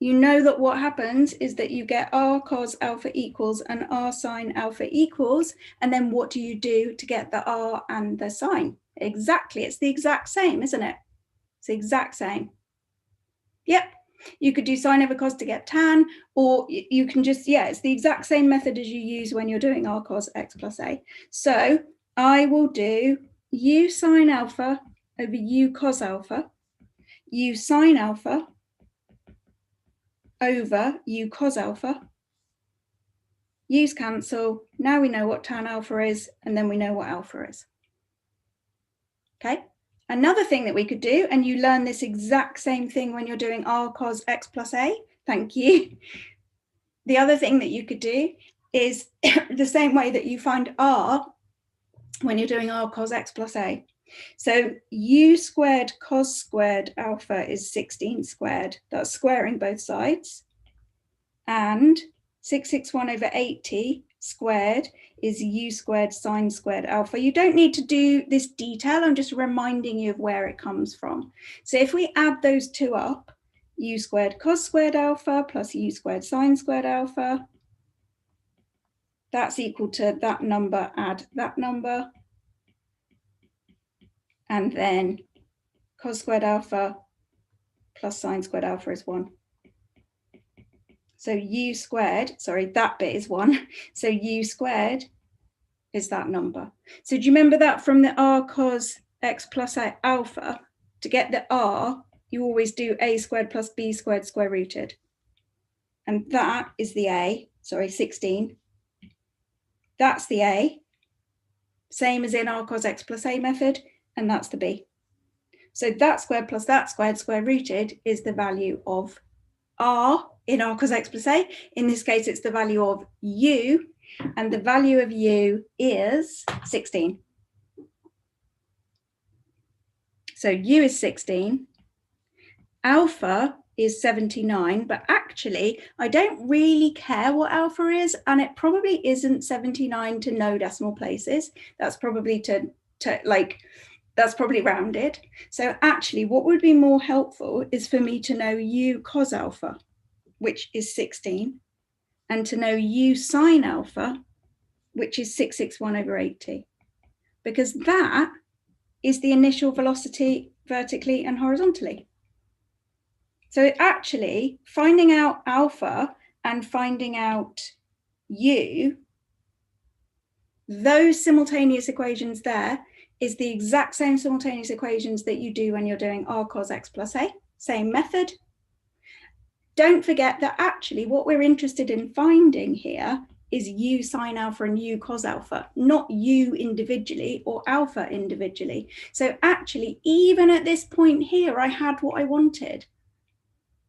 you know that what happens is that you get r cos alpha equals and r sine alpha equals. And then what do you do to get the r and the sine? Exactly. It's the exact same, isn't it? It's the exact same. Yep. You could do sine over cos to get tan, or you can just, yeah, it's the exact same method as you use when you're doing r cos x plus a. So I will do u sine alpha over u cos alpha, u sine alpha over u cos alpha. U's cancel. Now we know what tan alpha is, and then we know what alpha is. Okay. Another thing that we could do, and you learn this exact same thing when you're doing r cos x plus a. Thank you. The other thing that you could do is the same way that you find r when you're doing r cos x plus a. So u squared cos squared alpha is 16 squared. That's squaring both sides. And 661 over 80 squared is u squared sine squared alpha. You don't need to do this detail. I'm just reminding you of where it comes from. So if we add those two up, u squared cos squared alpha plus u squared sine squared alpha, that's equal to that number, add that number, and then cos squared alpha plus sine squared alpha is 1. So u squared, sorry, that bit is 1. So u squared is that number. So do you remember that from the r cos x plus a alpha? To get the r, you always do a squared plus b squared square rooted. And that is the a, sorry, 16. That's the a, same as in r cos x plus a method, and that's the b. So that squared plus that squared square rooted is the value of r in r cos x plus a. In this case, it's the value of u, and the value of u is 16. So u is 16. Alpha is 79, but actually, I don't really care what alpha is, and it probably isn't 79 to no decimal places. That's probably that's probably rounded. So actually, what would be more helpful is for me to know u cos alpha, which is 16, and to know u sine alpha, which is 661 over 80, because that is the initial velocity vertically and horizontally. So actually, finding out alpha and finding out u, those simultaneous equations there is the exact same simultaneous equations that you do when you're doing r cos x plus a, same method. Don't forget that actually what we're interested in finding here is u sine alpha and u cos alpha, not u individually or alpha individually. So actually, even at this point here, I had what I wanted.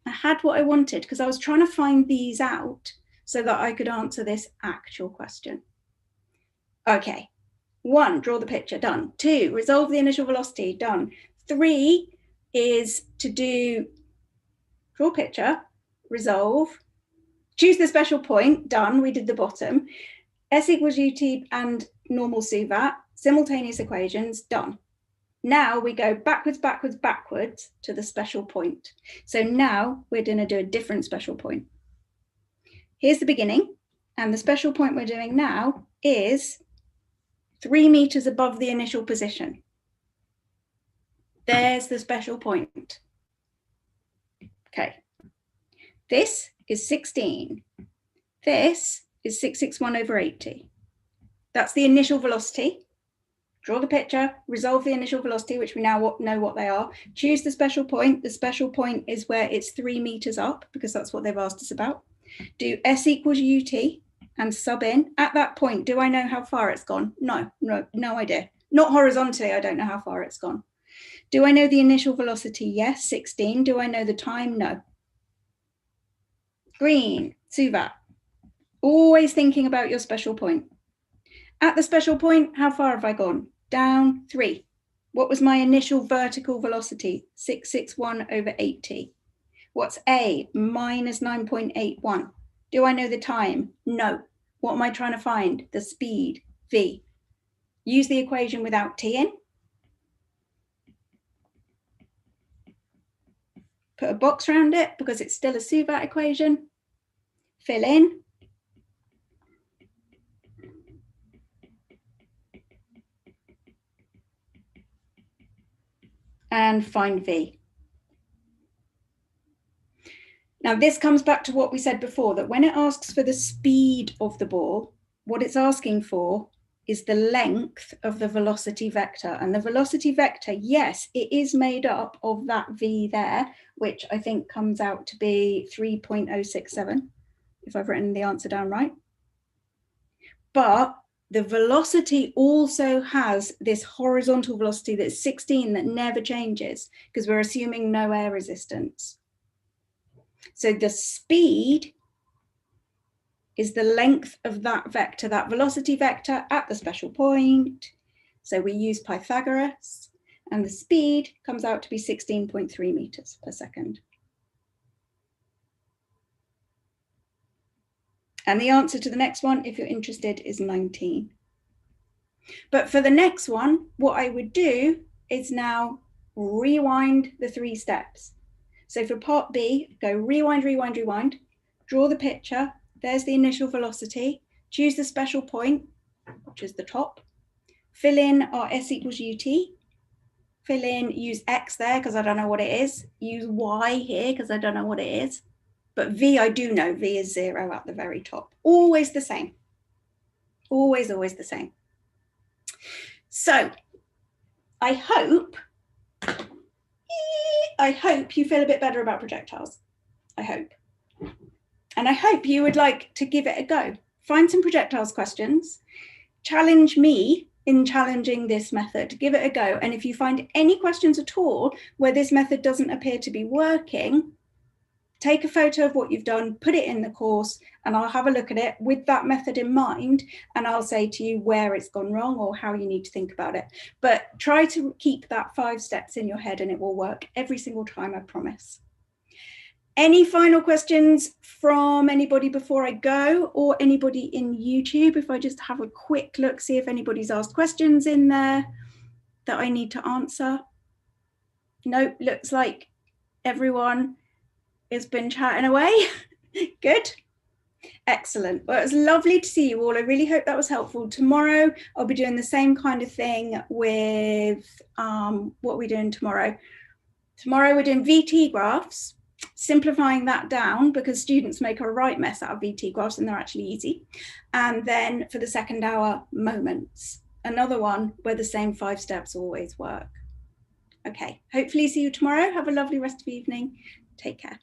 I had what I wanted because I was trying to find these out so that I could answer this actual question. Okay, 1, draw the picture, done. 2, resolve the initial velocity, done. 3 is to do draw picture, resolve, choose the special point, done, we did the bottom. S equals ut and normal suvat, simultaneous equations, done. Now we go backwards, backwards, backwards to the special point. So now we're going to do a different special point. Here's the beginning, and the special point we're doing now is 3 meters above the initial position. There's the special point. Okay. This is 16. This is 661 over 80. That's the initial velocity. Draw the picture, resolve the initial velocity, which we now know what they are. Choose the special point. The special point is where it's 3 meters up, because that's what they've asked us about. Do S equals ut and sub in. At that point, do I know how far it's gone? No idea. Not horizontally, I don't know how far it's gone. Do I know the initial velocity? Yes, 16. Do I know the time? No. Green, suvat. Always thinking about your special point. At the special point, how far have I gone? Down 3. What was my initial vertical velocity? 661 over 80. What's A? Minus 9.81. Do I know the time? No. What am I trying to find? The speed, V. Use the equation without T in. Put a box around it because it's still a suvat equation. Fill in. And find V. Now, this comes back to what we said before, that when it asks for the speed of the ball, what it's asking for is the length of the velocity vector. And the velocity vector, yes, it is made up of that v there, which I think comes out to be 3.067, if I've written the answer down right. But the velocity also has this horizontal velocity that's 16 that never changes, because we're assuming no air resistance. So the speed is the length of that vector, that velocity vector at the special point. So we use Pythagoras, and the speed comes out to be 16.3 meters per second. And the answer to the next one, if you're interested, is 19. But for the next one, what I would do is now rewind the 3 steps. So for part B, go rewind, rewind, rewind, draw the picture. There's the initial velocity. Choose the special point, which is the top. Fill in our S equals ut. Fill in, use X there because I don't know what it is. Use Y here because I don't know what it is. But V, I do know. V is 0 at the very top. Always the same. Always, always the same. So I hope you feel a bit better about projectiles. I hope. And I hope you would like to give it a go. Find some projectiles questions. Challenge me in challenging this method. Give it a go. And if you find any questions at all where this method doesn't appear to be working, take a photo of what you've done, put it in the course, and I'll have a look at it with that method in mind, and I'll say to you where it's gone wrong or how you need to think about it. But try to keep that 5 steps in your head and it will work every single time, I promise. Any final questions from anybody before I go, or anybody in YouTube? If I just have a quick look, see if anybody's asked questions in there that I need to answer. Nope, looks like everyone has been chatting away. Good. Excellent. Well, it was lovely to see you all. I really hope that was helpful. Tomorrow, I'll be doing the same kind of thing with what we're doing tomorrow. Tomorrow, we're doing VT graphs, simplifying that down because students make a right mess out of VT graphs and they're actually easy. And then for the second hour, moments. Another one where the same 5 steps always work. Okay, hopefully see you tomorrow. Have a lovely rest of the evening. Take care.